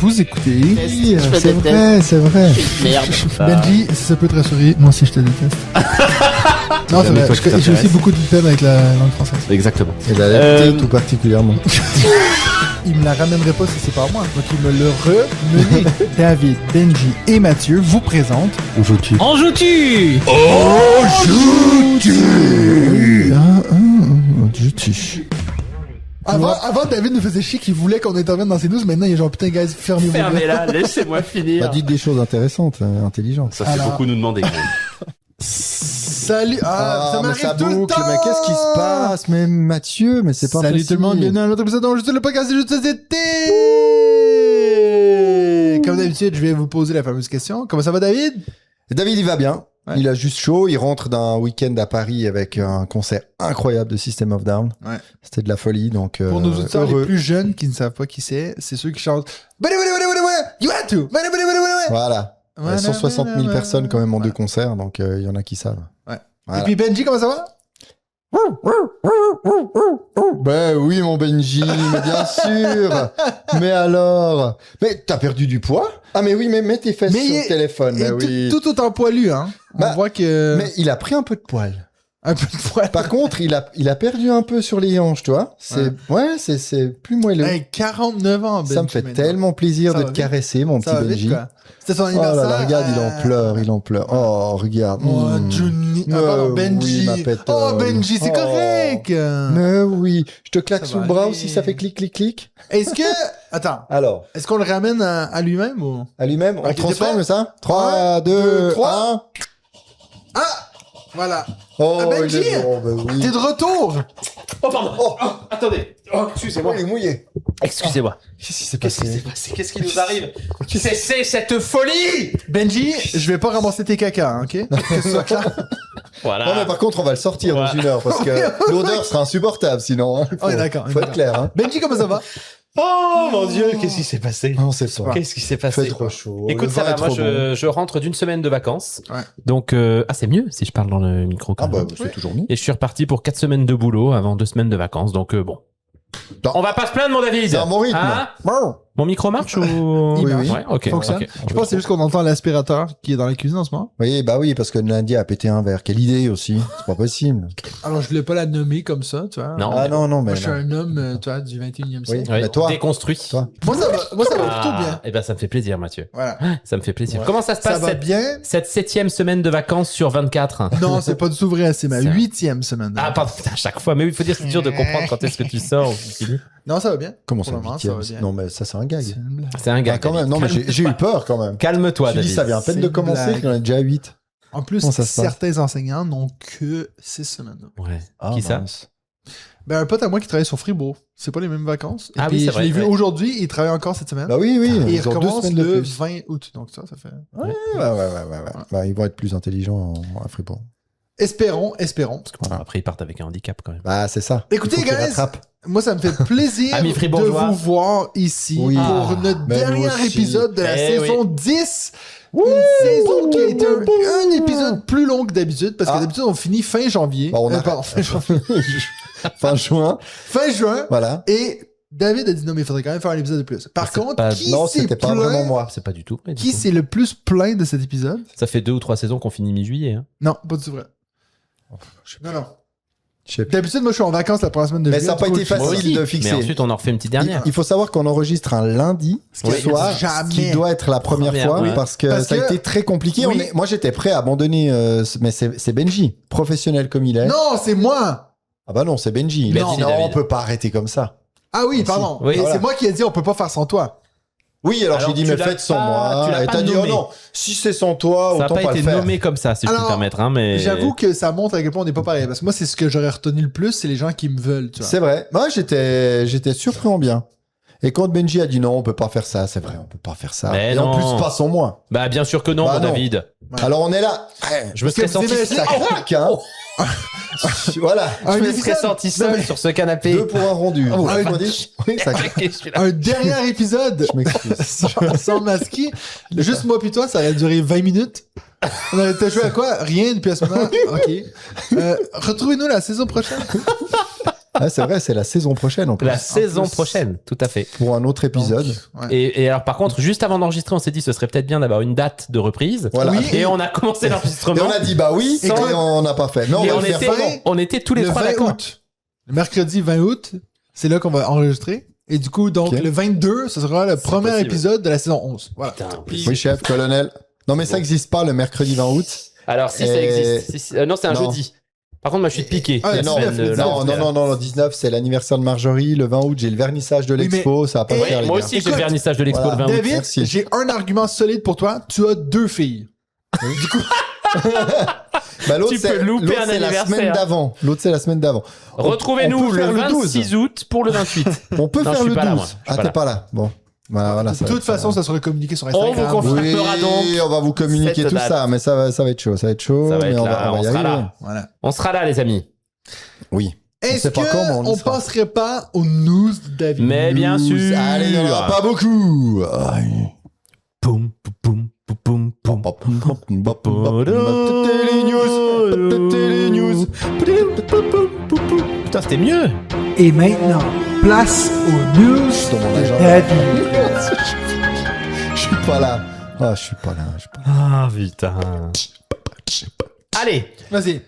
vous écoutez. Je fais C'est des vrai, c'est vrai. Merde. Benji, si ça peut te rassurer, moi aussi je te déteste. Non, c'est Jamais vrai, toi qui j'ai aussi t'intéresse. beaucoup de peine avec la langue française. Exactement. Et la lèvre tout particulièrement. Il me la ramènerait pas si c'est pas moi. Donc il me le remené. David, Benji et Mathieu vous présentent. On joue-tu? En joues-tu? Avant, David nous faisait chier qu'il voulait qu'on intervienne dans ces news. Maintenant, il est genre, putain, guys, fermez-vous. Fermez-la, laissez-moi finir. Bah, dites des choses intéressantes, intelligentes. Ça fait Alors. beaucoup nous demander. Salut. Ça mais m'arrive ça tout le boucle, temps. mais qu'est-ce qui se passe? Mais Mathieu, mais c'est pas Salut possible. tout le monde, bienvenue à un autre épisode de Juste le podcast, c'est juste société. Comme d'habitude, je vais vous poser la fameuse question. Comment ça va, David? David, il va bien. Ouais. Il a juste chaud. Il rentre d'un week-end à Paris avec un concert incroyable de System of Down. Ouais. C'était de la folie, donc Pour nos auditeurs les heureux. plus jeunes qui ne savent pas qui c'est ceux qui chantent You had to. Voilà. Voilà, 160 000 voilà, personnes quand même en voilà. deux concerts, donc il y en a qui savent. Ouais. Voilà. Et puis Benji, comment ça va? Ben oui, mon Benji, mais bien sûr. Mais alors? Mais t'as perdu du poids? Ah mais oui, mais mets tes fesses Mais sur il le est- téléphone. Et Ben oui. tout autant poilu, hein. On Bah, voit que... Mais il a pris un peu de poil. Un peu de poil. Par contre, il a perdu un peu sur les hanches, tu vois. C'est plus moelleux. Hey, 49 ans, Benji. Ça me fait maintenant. tellement plaisir Ça de va te vite. caresser, mon Ça petit va vite, Benji. quoi. C'était son Oh là anniversaire. là, regarde, il en pleure. Oh, regarde. Oh, Mm. Johnny. Ah, pardon, Mais Benji. oui, ma pétonne. Oh, Benji, c'est Oh. correct. Mais oui, je te claque Ça sous va le bras aller. aussi, ça fait clic, clic, clic. Est-ce que... Attends. Alors, Est-ce qu'on le ramène à lui-même ou... à lui-même, on Ok, t'es transforme prêt? ça 3, 1, 2, 2, 3. Ah! Voilà. Oh, Ah, Benji, il est bon, ben oui. T'es de retour. Oh, pardon. Oh, attendez. Oh, excusez-moi. Il est mouillé. Excusez-moi. Qu'est-ce qui s'est Qu'est-ce qui s'est passé passé? Qu'est-ce qui nous arrive? Cessez cette folie! Benji, je vais pas ramasser tes caca, hein, ok? Que ce soit clair. Voilà. Non, mais par contre, on va le sortir dans Ouais. une heure parce que l'odeur sera insupportable sinon. Hein. On est d'accord, on est Faut être d'accord. clair. Hein. Benji, comment ça va? Oh mon Dieu, qu'est-ce qui s'est passé? Non, c'est pas. Qu'est-ce qui s'est Il fait passé? trop chaud. Écoute, Le ça vin va, est moi trop bon. je rentre d'une semaine de vacances. Ouais. Donc, c'est mieux si je parle dans le micro quand Ah bah, même. c'est toujours mieux. Et je suis reparti pour 4 semaines de boulot avant 2 semaines de vacances. Donc, bon. Non. On va pas se plaindre, mon David. C'est un bon rythme. Hein Bon. Mon micro marche ou... Il Oui, marche. oui. Ouais, ok. Fonctionne. ok. Je pense que c'est juste qu'on entend l'aspirateur qui est dans la cuisine en ce moment. Oui, bah oui, parce que lundi a pété un verre. Quelle idée aussi. C'est pas possible. Alors, je voulais pas la nommer comme ça, tu vois. Non. Ah non, non, Moi, mais. je suis un homme, tu vois, du 21e siècle. Oui. Ouais, Mais toi, déconstruit. toi. Moi, ça va plutôt bien. Eh ben, ça me fait plaisir, Mathieu. Voilà. Ça me fait plaisir. Ouais. Comment ça se Ça passe va cette, bien. cette 7e semaine de vacances sur 24? Non, c'est pas du tout vrai. C'est ma C'est- 8e semaine. de Ah, vacances. pardon, putain, à chaque fois. Mais oui, il faut dire, c'est dur de comprendre quand est-ce que tu sors ou tu finis. Non, ça va bien. Comment Pour ça, le moment, huitième ça va bien. Non, mais ça, c'est un gag. C'est une blague. C'est un gars. Ah, quand même. Non, mais j'ai eu peur quand même. Calme-toi, Tu David. dis, ça vient à peine C'est de une commencer, blague. qu'il y en a déjà 8. En plus, Comment ça se passe? certains enseignants n'ont que 6 semaines. Ouais. Ah, Qui ça? mince. Ben, un pote à moi qui travaille sur Fribourg. C'est pas les mêmes vacances. Et Ah puis, oui, c'est je vrai, l'ai vu ouais. aujourd'hui, il travaille encore cette semaine. Bah oui, oui. et il ils ont 2 recommence semaines de le plus. 20 août. Donc ça fait... Ouais. Bah, ils vont être plus intelligents à Fribourg. Espérons. Voilà. Après, ils partent avec un handicap quand même. Bah, c'est ça. Écoutez, Il faut qu'ils guys, rattrapent. moi, ça me fait plaisir Amis de fribourgeois. vous voir ici Oui. pour Ah, notre ben dernier nous aussi. épisode de la Eh saison 10. Une saison qui a été un épisode plus long que d'habitude, parce que Ah. d'habitude, on finit fin janvier. Bon, on a- pardon, fin janvier. Fin juin. Fin juin. Voilà. Et David a dit non, mais il faudrait quand même faire un épisode de plus. Par C'est contre, pas- qui Non, s'est c'était pas vraiment plaint? moi. C'est pas du tout. vrai, du Qui tout. s'est le plus plaint de cet épisode? Ça fait 2 ou 3 saisons qu'on finit mi-juillet. Hein. Non, pas du tout vrai. Non. Je sais plus. D'habitude, moi, je suis en vacances la première semaine de Mais juillet. ça a pas Du coup, été je- facile. Moi aussi. de fixer. Mais ensuite, on en refait une petite dernière. Il faut savoir qu'on enregistre un lundi qui est soir, jamais. ce qui doit être la première Première, fois oui. parce que Parce ça a que- été très compliqué. Oui. Moi, j'étais prêt à abandonner, mais c'est Benji, professionnel comme il est. Non, c'est moi! Ah bah non, c'est Benji. Il a Non. dit non, David. on peut pas arrêter comme ça. Ah oui, Si. pardon. Oui, Et voilà. c'est moi qui ai dit on peut pas faire sans toi. Oui, alors, Alors, j'ai dit tu mais l'as faites sans pas- moi. tu l'as Et pas t'as dit oh nommé. non, si c'est sans toi, Ça n'a autant pas pas été le faire. nommé comme ça, si je peux Alors, me permettre. Hein, mais... J'avoue que ça montre à quel point on n'est pas pareil. Parce que moi, c'est ce que j'aurais retenu le plus, c'est les gens qui me veulent, tu vois. C'est vrai. Moi, j'étais surpris en bien. Et quand Benji a dit non, on peut pas faire ça, c'est vrai, on peut pas faire ça. Mais Et en non. plus, pas sans moi. Bah, bien sûr que non, Bah mon non. David. Ouais. Alors on est là. Je me Parce que serais vous senti... imaginez- Ça craque, hein. Voilà. Un Je me épisode- serais senti seul Non, mais- sur ce canapé. 2 pour un rendu. Oh, Ah, un- faut dire. Oui, ça craque. Ok, je suis là. Un dernier épisode Je m'excuse. sans masquer. Juste moi puis toi, ça aurait duré 20 minutes. On aurait été joué à quoi? Rien depuis à ce moment. OK. Retrouvez-nous la saison prochaine. Ah, c'est vrai, c'est la saison prochaine en plus. La saison plus. prochaine, tout à fait. Pour un autre épisode. Donc, ouais. Et alors, par contre, juste avant d'enregistrer, on s'est dit ce serait peut-être bien d'avoir une date de reprise. Voilà. Oui. Et on a commencé Et l'enregistrement. on a dit bah oui, et Sans- on n'a pas fait. Mais on Et va on le faire était, pendant. on était tous les le trois 20 d'accord. août. Le mercredi 20 août, c'est là qu'on va enregistrer. Et du coup, donc, Ok. le 22, ce sera le premier possible. épisode de la saison 11. Voilà. Putain, Oui, chef, colonel. Non, mais ça n'existe pas le mercredi 20 août. alors, si ça Et- existe. Non, c'est un Non. jeudi. Par contre, moi, je suis piqué. Ah, la non, semaine, le Non, le 19, c'est l'anniversaire de Marjorie. Le 20 août, j'ai le vernissage de Oui, l'expo. Ça va pas mais- le Ouais, faire, les moi gars. aussi, j'ai le Écoute, vernissage de l'expo voilà. le 20 août. David, merci. j'ai un argument solide pour toi. Tu as 2 filles. Bah, l'autre, Tu peux c'est louper l'autre, un c'est la anniversaire. semaine d'avant. L'autre, c'est la semaine d'avant. Retrouvez-nous on peut le faire le 26 août pour le 28. On peut Non, je faire suis le pas là, 12. moi. Je suis Ah, pas t'es là. pas là. Bon. Bah, voilà, De ça va toute être- façon, ça sera communiqué sur On Instagram. vous confirme. Oui, fera donc on va vous communiquer cette tout date. ça, mais ça va être chaud. Ça va être chaud, Ça va mais être on là, va on y sera arriver. là. Voilà. On sera là, les amis. Oui. Est-ce sait pas comment, on y qu'on sera. passerait pas aux news de David? Mais bien sûr. Allez, il n'y en aura pas beaucoup. Poum, poum, poum, poum, poum. Les news. Putain, c'était mieux. Et maintenant, place aux news Dans mon de agenda. David. Je suis pas là. Ah, je suis pas là. Ah, putain. Allez. Vas-y.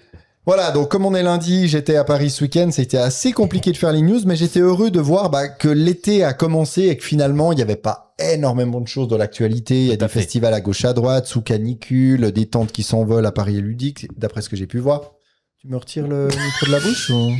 Voilà, donc comme on est lundi, j'étais à Paris ce week-end, c'était assez compliqué de faire les news, mais j'étais heureux de voir que l'été a commencé et que finalement, il n'y avait pas énormément de choses dans l'actualité. Il y a Tout à des fait. festivals à gauche à droite, sous canicule, des tentes qui s'envolent à Paris et Ludique, d'après ce que j'ai pu voir. Tu me retires le micro de la bouche ou...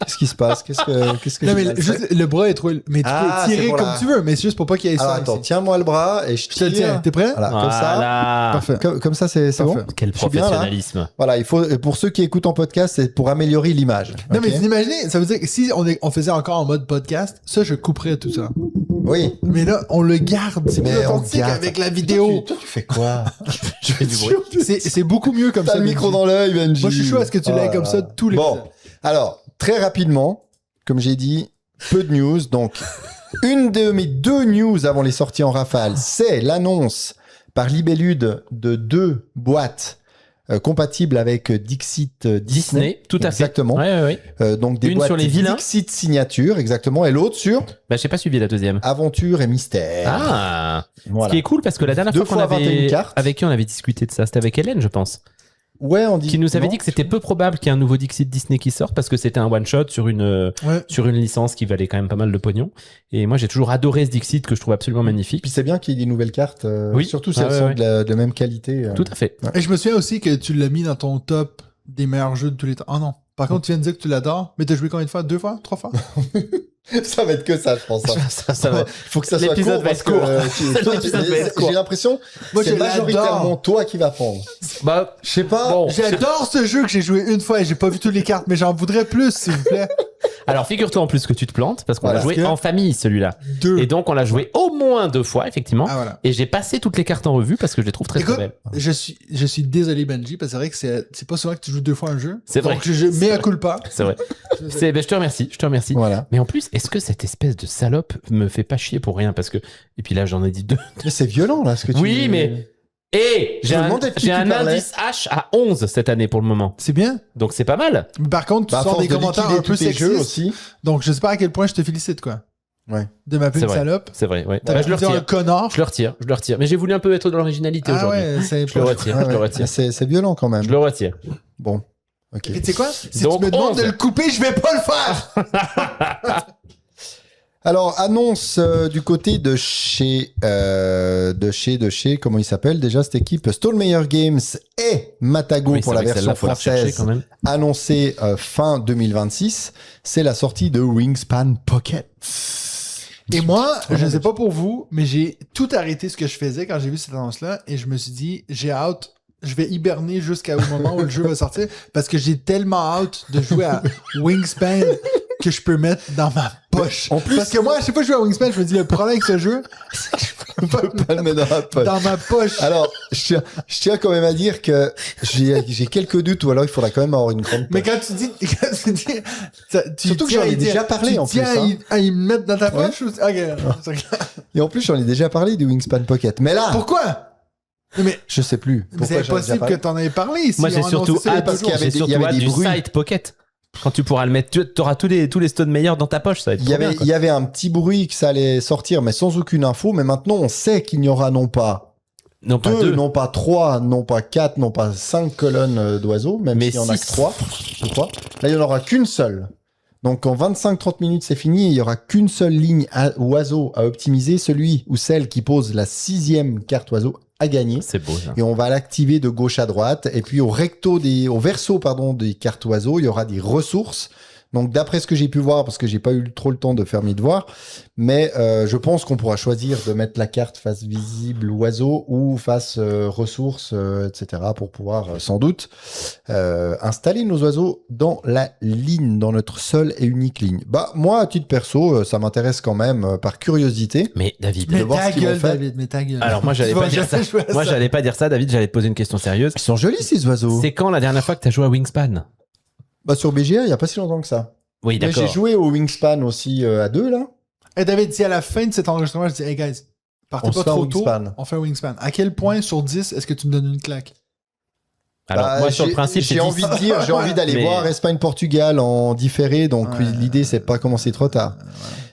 Qu'est-ce qui se passe? Qu'est-ce que Non, j'ai mais mal fait juste, le bras est trop. Mais tu Ah, peux c'est tirer pour comme la- tu veux, mais c'est juste pour pas qu'il y ait Alors ça. attends, ici. tiens-moi le bras et je Je te le tiens. tire. T'es prêt? Voilà, comme ça. Voilà. Parfait. Comme ça, c'est bon? Parfait. Quel Je suis bien, là. professionnalisme. Voilà, il faut, pour ceux qui écoutent en podcast, c'est pour améliorer l'image. Non, ok? mais imaginez, ça veut dire que si on faisait encore en mode podcast, ça, je couperais tout ça. Oui. Mais là, on le garde. C'est plus Mais on authentique garde. avec la vidéo. Toi, tu fais quoi? Je fais du bruit. C'est beaucoup mieux comme T'as ça. le micro Benji. dans l'œil, Benji. Moi, je suis chaud à ce que tu l'aies comme ça tous les Bon, alors, très rapidement, comme j'ai dit, peu de news. Donc, une de mes 2 news avant les sorties en rafale, c'est l'annonce par Libellude de 2 boîtes compatibles avec Dixit Disney, tout à fait. Exactement. Ouais, ouais, ouais. Donc, des Une boîtes sur les vilains. Dixit Signature, exactement. Et l'autre sur Bah, j'ai pas suivi la deuxième. Aventure et Mystère. Ah. Voilà. Ce qui est cool parce que la dernière 2 fois qu'on fois 21 avait, cartes. avec qui on avait discuté de ça, c'était avec Hélène, je pense, Ouais, on dit. qui nous avait non dit que c'était peu probable qu'il y ait un nouveau Dixit Disney qui sorte parce que c'était un one shot sur une licence qui valait quand même pas mal de pognon. Et moi, j'ai toujours adoré ce Dixit que je trouve absolument magnifique. Puis c'est bien qu'il y ait des nouvelles cartes. Oui. Surtout si Ah elles ouais, sont ouais. de la même qualité. Tout à fait. Et je me souviens aussi que tu l'as mis dans ton top des meilleurs jeux de tous les temps. Oh non. Par contre, tu viens de dire que tu l'adores, mais t'as joué combien de fois? 2 fois? 3 fois? Ça va être que ça, je pense. hein. Ça va. Faut que ça soit L'épisode court va parce être que court. toi, L'épisode va être court. j'ai l'impression Moi, que je c'est majoritairement l'adore. toi qui va prendre. Bah, Je sais pas. bon. J'adore ce jeu que j'ai joué une fois et j'ai pas vu toutes les cartes, mais j'en voudrais plus, s'il vous plaît. Alors, figure-toi en plus que tu te plantes parce qu'on Voilà. l'a joué Parce que- en famille, celui-là. 2. Et donc, on l'a joué au moins 2 fois, effectivement. Ah, voilà. Et j'ai passé toutes les cartes en revue parce que je les trouve très, très Écoute, belles. je suis désolé, Benji, parce que c'est vrai que c'est pas souvent que tu joues 2 fois un jeu. C'est vrai. Donc, je mets à culpa. C'est vrai. Ben, je te remercie. Je te remercie. Voilà. Mais en plus, est-ce que cette espèce de salope me fait pas chier pour rien? Parce que, et puis là, j'en ai dit 2. Mais c'est violent, là, ce que tu Oui, mais- Et Je j'ai me un, demandais de qui j'ai tu un parlais. indice H à 11 cette année pour le moment. C'est bien. Donc c'est pas mal. Mais par contre, tu Bah, à sors force des de commentaires liquider un peu tous tes jeux sexistes. aussi. Donc, je sais pas à quel point je te félicite, quoi. Ouais. De m'appeler C'est une vrai. salope. C'est vrai, ouais. T'as Bah, je le dit un retire. connard. Je le retire. Je le retire. Mais j'ai voulu un peu être dans l'originalité Ah aujourd'hui. ouais, c'est Je le retire. Ouais, Je le ouais. retire. C'est violent quand même. Je le retire. Bon. Ok. Et tu sais quoi? Si Donc, tu me demandes 11. de le couper, je vais pas le faire! Alors, annonce du côté de chez, comment il s'appelle déjà cette équipe? Stallmeyer Games et Matago Oui, pour c'est la vrai que version celle-là, faut la rechercher française, quand même. annoncée fin 2026. C'est la sortie de Wingspan Pocket. Et moi, je sais pas pour vous, mais j'ai tout arrêté ce que je faisais quand j'ai vu cette annonce-là et je me suis dit, j'ai hâte, je vais hiberner jusqu'au moment où le jeu va sortir parce que j'ai tellement hâte de jouer à Wingspan que je peux mettre dans ma poche. En plus- parce que moi, à chaque fois que je joue à Wingspan, je me dis, le problème avec ce jeu, c'est que je peux pas le Pas le mettre dans la poche. dans ma poche. Alors, je tiens quand même à dire que j'ai quelques doutes ou alors il faudra quand même avoir une grande Mais poche. quand tu dis, tu Surtout que tiens j'en ai à y dire- déjà parlé, tu en tiens plus, à y- à y mettre dans ta Ouais. poche ou... Ok. Et en plus, j'en ai déjà parlé du Wingspan Pocket. Mais là, Pourquoi? Mais je sais plus. c'est Pourquoi j'en ai déjà impossible que parlé. t'en aies parlé ici. Moi, j'ai on surtout annonçait ça il y a hâte, pas parce qu'il y longtemps. avait j'ai des- il y surtout avait hâte des du bruits. Side Pocket. Quand tu pourras le mettre, tu auras tous les stones meilleurs dans ta poche, ça va être trop bien, quoi. Il y avait un petit bruit que ça allait sortir, mais sans aucune info. Mais maintenant, on sait qu'il n'y aura non pas Non, pas 2, deux. non pas 3, non pas 4, non pas 5 colonnes d'oiseaux, même Mais s'il y en a six. que 3, je crois. Là, il n'y en aura qu'une seule. Donc, en 25-30 minutes, c'est fini. Il n'y aura qu'une seule ligne oiseau à optimiser. Celui ou celle qui pose la 6e carte oiseau a gagné. C'est beau, ça. Et on va l'activer de gauche à droite. Et puis, au verso des cartes oiseaux, il y aura des ressources. Donc, d'après ce que j'ai pu voir, parce que j'ai pas eu trop le temps de faire mes devoirs, mais je pense qu'on pourra choisir de mettre la carte face visible oiseau ou face ressources, etc., pour pouvoir sans doute installer nos oiseaux dans la ligne, dans notre seule et unique ligne. Bah, moi, à titre perso, ça m'intéresse quand même par curiosité. Mais David, Mais voir ta ce qu'ils vont gueule, faire. David, mais ta gueule. alors moi, j'allais Tu vas pas dire ça. jamais jouer à Moi, ça. j'allais pas dire ça, David, j'allais te poser une question sérieuse. Ils sont jolis, ces oiseaux. C'est quand la dernière fois que t'as joué à Wingspan? Bah, sur BGA, il y a pas si longtemps que ça. Oui, Mais d'accord. j'ai joué au Wingspan aussi à 2, là. Et David, si à la fin de cet enregistrement, je dis, hey guys, partez On pas se fait un trop tôt, wingspan. on fait un wingspan. À quel point sur 10 est-ce que tu me donnes une claque? Alors, Bah, moi, sur le principe, j'ai c'est envie de dire, j'ai envie d'aller Mais- voir Espagne-Portugal en différé, donc Ouais. l'idée c'est de pas commencer trop tard.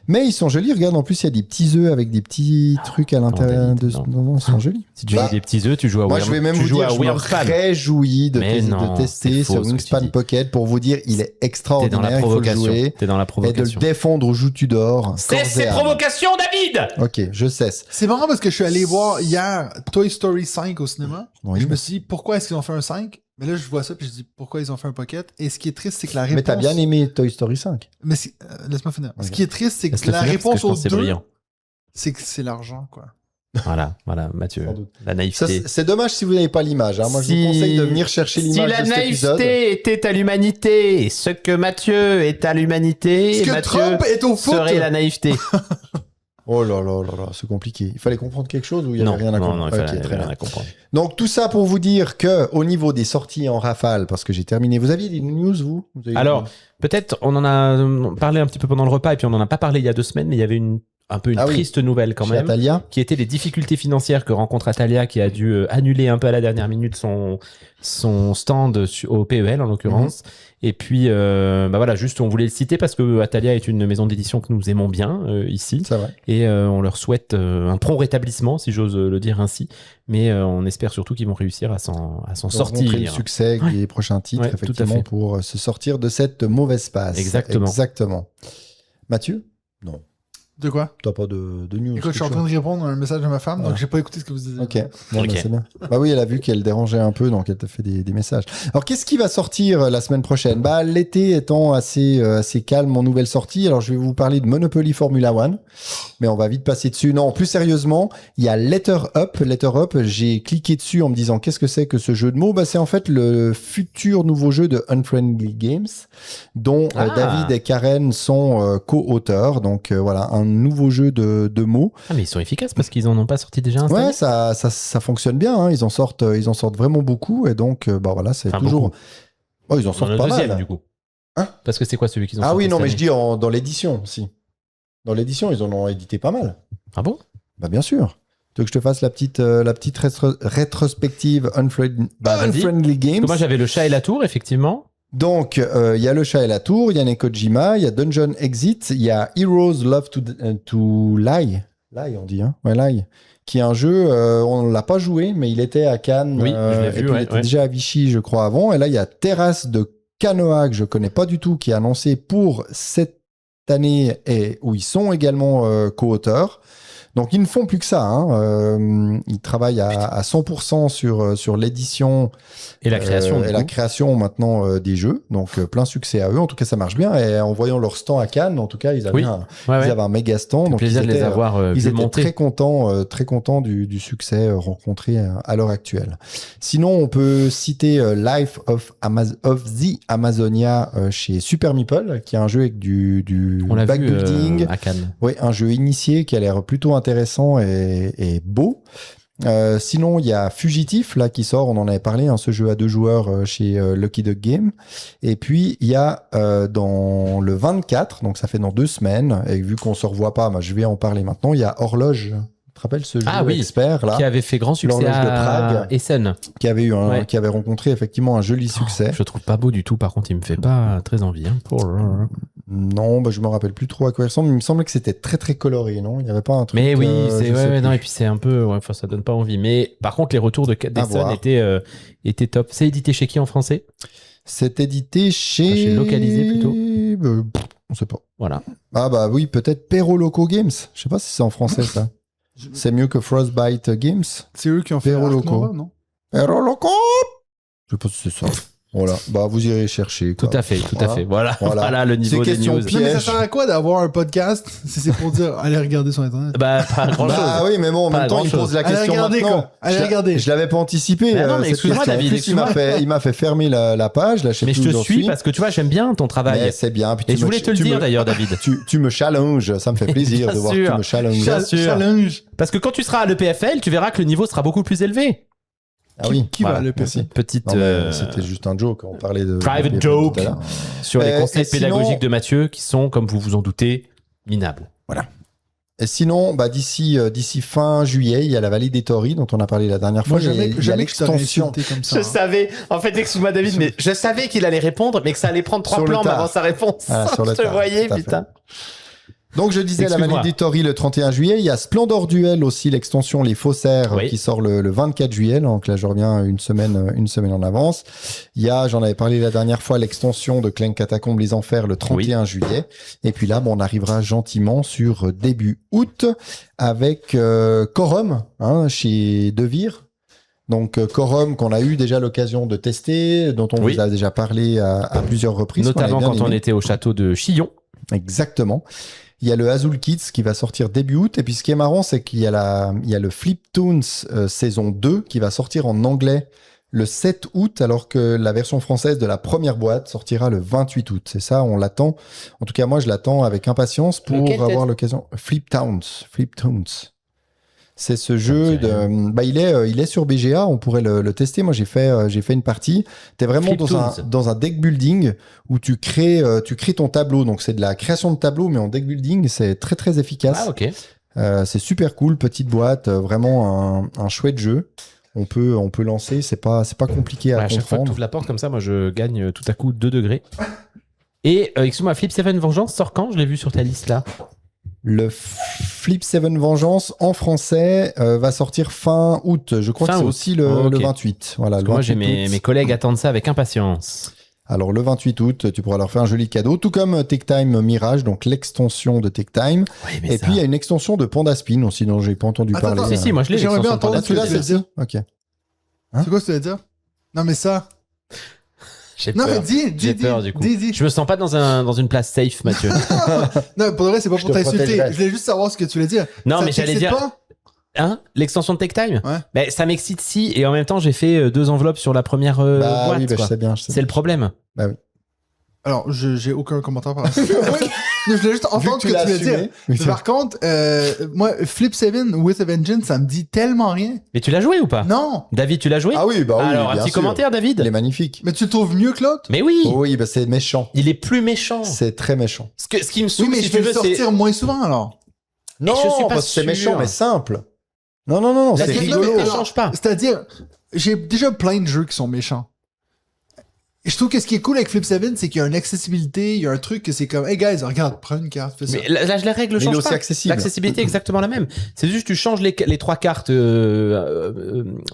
Mais ils sont jolis, regarde, en plus il y a des petits œufs avec des petits trucs à l'intérieur David, de... non. Non, ils sont jolis. Si tu Bah, veux des petits œufs, tu joues à Moi je vais même tu vous joues dire, à je me Wingspan. réjouis de, Mais non, de tester c'est faux, ce ce que tu Wingspan dis. Pocket pour vous dire, il est T'es dans extraordinaire, la il faut le provocation. jouer. T'es dans la Et de le provocation. défendre au joue tu dors. Cesse ces provocations, David! Ok, je cesse. C'est marrant parce que je suis allé voir hier Toy Story 5 au cinéma. Oui. Je me suis dit, pourquoi est-ce qu'ils ont fait un 5? Mais là, je vois ça puis je dis, pourquoi ils ont fait un Pocket? Et ce qui est triste, c'est que la réponse... Mais t'as bien aimé Toy Story 5. Mais laisse-moi finir. Ok. Ce qui est triste, c'est que Laisse-le la finir, parce que réponse je pense aux que c'est deux, brillant. c'est que c'est l'argent, quoi. Voilà, Mathieu. Sans doute. La Ça, naïveté. c'est dommage si vous n'avez pas l'image. Hein. Moi je Si- vous conseille de venir chercher Si l'image la de cet épisode. naïveté était à l'humanité, ce que Mathieu est à l'humanité, Ce que Mathieu Trump est au foot! serait la naïveté. Oh là là là là, c'est compliqué. Il fallait comprendre quelque chose ou il y avait Non, rien à non, comprendre. non, il Ok, fallait très rien bien. à comprendre. Donc tout ça pour vous dire que au niveau des sorties en rafale, parce que j'ai terminé. Vous aviez des news vous avez Alors, peut-être, on en a parlé un petit peu pendant le repas et puis on en a pas parlé il y a 2 semaines, mais il y avait un peu une Ah oui. triste nouvelle quand chez même, Atalia. qui était les difficultés financières que rencontre Atalia, qui a dû annuler un peu à la dernière minute son stand au PEL en l'occurrence. Et puis, bah voilà, juste on voulait le citer parce que Atalia est une maison d'édition que nous aimons bien ici. C'est vrai. Et on leur souhaite un prompt rétablissement, si j'ose le dire ainsi. Mais on espère surtout qu'ils vont réussir à s'en Rencontrer le sortir. succès Ouais. des prochains titres, Ouais, tout à effectivement, fait. pour se sortir de cette mauvaise passe. Exactement. Exactement. Mathieu? Non. De quoi? T'as pas de news. Écoute, je suis en train de répondre à un message de ma femme, Voilà. donc j'ai pas écouté ce que vous disiez. Ok, bon, Ok. bah, c'est bien. Bah oui, elle a vu qu'elle dérangeait un peu, donc elle t'a fait des messages. Alors, qu'est-ce qui va sortir la semaine prochaine? Bah, l'été étant assez calme en nouvelles sorties, alors je vais vous parler de Monopoly Formula One, mais on va vite passer dessus. Non, plus sérieusement, il y a Letter Up. Letter Up, j'ai cliqué dessus en me disant qu'est-ce que c'est que ce jeu de mots? Bah, c'est en fait le futur nouveau jeu de Unfriendly Games, dont Ah. David et Karen sont co-auteurs. Donc voilà, un nouveau jeu de mots. Ah, mais ils sont efficaces parce qu'ils en ont pas sorti déjà un. Ouais, ça fonctionne bien. Hein. Ils en sortent vraiment beaucoup. Et donc, bah voilà, c'est Enfin, toujours. beaucoup. Oh, ils en Dans sortent le pas deuxième, mal. du coup. Hein Parce que c'est quoi celui qu'ils ont Ah sorti oui, non, cette mais je année dis dans l'édition aussi. Dans l'édition, ils en ont édité pas mal. Ah bon? Bah bien sûr. Tu veux que je te fasse la petite rétrospective vas-y. Unfriendly Games? Parce que moi, j'avais le chat et la tour, effectivement. Donc, il y a Le Chat et la Tour, il y a Nekojima, il y a Dungeon Exit, il y a Heroes Love to Lie. Lie, on dit, hein? Ouais, Lie. Qui est un jeu, on ne l'a pas joué, mais il était à Cannes. Oui, je l'ai et vu, puis ouais, il était ouais. déjà à Vichy, je crois, avant. Et là, il y a Terrasse de Canoa, que je connais pas du tout, qui est annoncé pour cette année et où ils sont également co-auteurs. Donc, ils ne font plus que ça. Hein. Ils travaillent à 100% sur l'édition Et la création. et du la coup. création maintenant des jeux. Donc, plein succès à eux. En tout cas, ça marche bien. Et en voyant leur stand à Cannes, en tout cas, ils avaient, Oui. Ouais, ouais. ils avaient un méga stand. C'est Donc, plaisir ils de les étaient, avoir ils vu étaient monter. très contents du succès rencontré à l'heure actuelle. Sinon, on peut citer Life of the Amazonia chez Super Meeple, qui est un jeu avec du On l'a vu backbuilding. à Cannes. Oui, un jeu initié qui a l'air plutôt intéressant et beau. Sinon, il y a Fugitif, là, qui sort, on en avait parlé, hein, ce jeu à 2 joueurs chez Lucky Duck Game. Et puis, il y a dans le 24, donc ça fait dans 2 semaines, et vu qu'on se revoit pas, bah, je vais en parler maintenant, il y a Horloge, te rappelles ce jeu Ah oui, expert là, qui avait fait grand succès L'horloge de à Prague. Essen. qui avait Ouais. qui avait rencontré effectivement un joli succès. Je le trouve pas beau du tout, par contre, il me fait pas très envie. Hein. Non, bah, je me rappelle plus trop à quoi il ressemble, mais il me semblait que c'était très très coloré, non? Il y avait pas un truc. Mais oui, je sais ouais, plus. non, et puis c'est un peu, ouais, enfin, ça donne pas envie. Mais par contre, les retours d'Essen voir. étaient top. C'est édité chez qui en français? C'est édité chez. Enfin, chez Localisé, plutôt. On sait pas. Voilà. Ah bah oui, peut-être Perro Loco Games. Je sais pas si c'est en français ça. C'est mieux que Frostbite Games. C'est eux qui ont fait Perro Arc Loco. Nova, non? Perro Loco. Je sais pas si c'est ça. Voilà. Bah vous irez chercher. Quoi. Tout à fait, tout à fait. Voilà, Voilà. voilà le niveau Ces des questions news. Non, mais ça Piège. sert à quoi d'avoir un podcast si c'est pour dire allez regarder sur Internet? Bah, pas grand chose. Bah oui, mais bon, en Pas même temps, il grand-chose. pose la Allez question regarder, maintenant. quoi. Allez Je l'a- regarder. Je l'avais pas anticipé. Mais non, mais cette excuse-moi, question. En David, plus, excuse-moi. il m'a fait fermer la page. Là, je sais Mais plus je où te j'en suis parce que tu vois, j'aime bien ton travail. Mais c'est bien. Puis Et tu je me- voulais te le tu dire me- d'ailleurs, David. Tu me challenges, ça me fait plaisir Bien de voir que sûr. tu me challenges. Bien sûr. Challenge. Parce que quand tu seras à l'EPFL, tu verras que le niveau sera beaucoup plus élevé. Ah oui, Qui va Voilà, le merci. PC? Petite Non, mais c'était juste un joke. On parlait de private de- joke tout à l'heure. sur les conseils et sinon- pédagogiques de Mathieu qui sont, comme vous vous en doutez, minables. Et sinon, bah, d'ici fin juillet, il y a la vallée des Tories dont on a parlé la dernière fois. Moi, Il y a jamais que je t'aurais l'extension. insulté comme ça. hein. savais, en fait, excuse-moi David, mais je savais qu'il allait répondre, mais que ça allait prendre 3 Sur le plombes tard. avant sa réponse. Voilà, sur le je te tard, voyais, tout à fait. putain. Donc je disais la Excuse-moi. vallée des Tories le 31 juillet. Il y a Splendor Duel aussi, l'extension Les Faussaires Oui. qui sort le 24 juillet. Donc là, je reviens une semaine en avance. Il y a, j'en avais parlé la dernière fois, l'extension de Clank Catacombes Les Enfers le 31 juillet. Et puis là, bon, on arrivera gentiment sur début août avec Quorum hein, chez Devir. Donc Quorum qu'on a eu déjà l'occasion de tester, dont on Oui. vous a déjà parlé à plusieurs reprises. qu'on Notamment avait bien quand on aimé. était au château de Chillon. Exactement. Il y a le Azul Kids qui va sortir début août. Et puis ce qui est marrant, c'est qu'il y a le Fliptoons saison 2 qui va sortir en anglais le 7 août, alors que la version française de la première boîte sortira le 28 août. C'est ça, on l'attend. En tout cas, moi, je l'attends avec impatience pour Lequel avoir l'occasion. Fliptoons. C'est ce jeu Ça me dit de. Bah, il est sur BGA. On pourrait le tester. Moi, j'ai fait une partie. T'es vraiment Fliptoons. dans un deck building où tu crées ton tableau. Donc, c'est de la création de tableau, mais en deck building, c'est très très efficace. Ah, ok. C'est super cool, petite boîte, vraiment un chouette jeu. On peut lancer. C'est pas compliqué à À chaque fois que tu comprendre. ouvres la porte comme ça, moi je gagne tout à coup 2 degrés. Et excuse-moi, Flip 7 Vengeance sort quand? Je l'ai vu sur ta liste là. Le Flip 7 Vengeance en français va sortir fin août. Je crois Fin que c'est août. aussi le Ok. 28. Voilà, Parce le que moi j'ai 28 août. mes collègues attendent ça avec impatience. Alors le 28 août, tu pourras leur faire un joli cadeau, tout comme Take Time Mirage, donc l'extension de Take Time. Oui, mais Et puis il y a une extension de Panda Spin aussi dont j'ai pas entendu Attends, parler. attends. Si, si, moi je l'ai. J'aimerais bien l'extension entendre Ah, Panda tu l'as ce que tu celle-ci. veux Ok. C'est quoi ce que tu veux dire? Non, mais ça. J'ai Non, peur. mais dis, J'ai peur, du coup. dis. Je me sens pas dans une place safe, Mathieu. Non, pour de vrai, c'est pas Je pour te t'insulter. protégerai. Je voulais juste savoir ce que tu voulais dire. Non, Ça mais j'allais t'excite dire. pas? Hein? L'extension de Take Time? Ouais. Mais ça m'excite si, et en même temps, j'ai fait 2 enveloppes sur la première Bah boîte. oui, bah, je quoi. sais bien. je sais C'est le problème. Alors, j'ai aucun commentaire par rapport à ça. Oui, mais je voulais juste bien. Vu entendre que ce tu que tu l'as voulais dire. assumé. Mais par contre, moi, Flip 7 with a Vengeance, ça me dit tellement rien. Mais tu l'as joué ou pas? Non. David, tu l'as joué? Ah oui, bah oui, Alors, un bien petit sûr. commentaire, David? Il est magnifique. Mais tu le trouves mieux que l'autre? Mais oui! Oui, bah c'est méchant. Il est plus méchant. C'est très méchant. Ce qui me Oui, saoule, mais si je tu vais veux, le c'est. sortir moins souvent, alors. Non, je suis pas parce que c'est sûr. méchant, mais simple. Non, La c'est difficulté rigolo. ne change pas. C'est-à-dire, j'ai déjà plein de jeux qui sont méchants. Et je trouve que ce qui est cool avec Flip 7, c'est qu'il y a une accessibilité, il y a un truc que c'est comme, hey guys, regarde, prends une carte, fais ça. Mais là, les règles Mais il est changent aussi pas. accessible. L'accessibilité est exactement la même. C'est juste tu changes les 3 cartes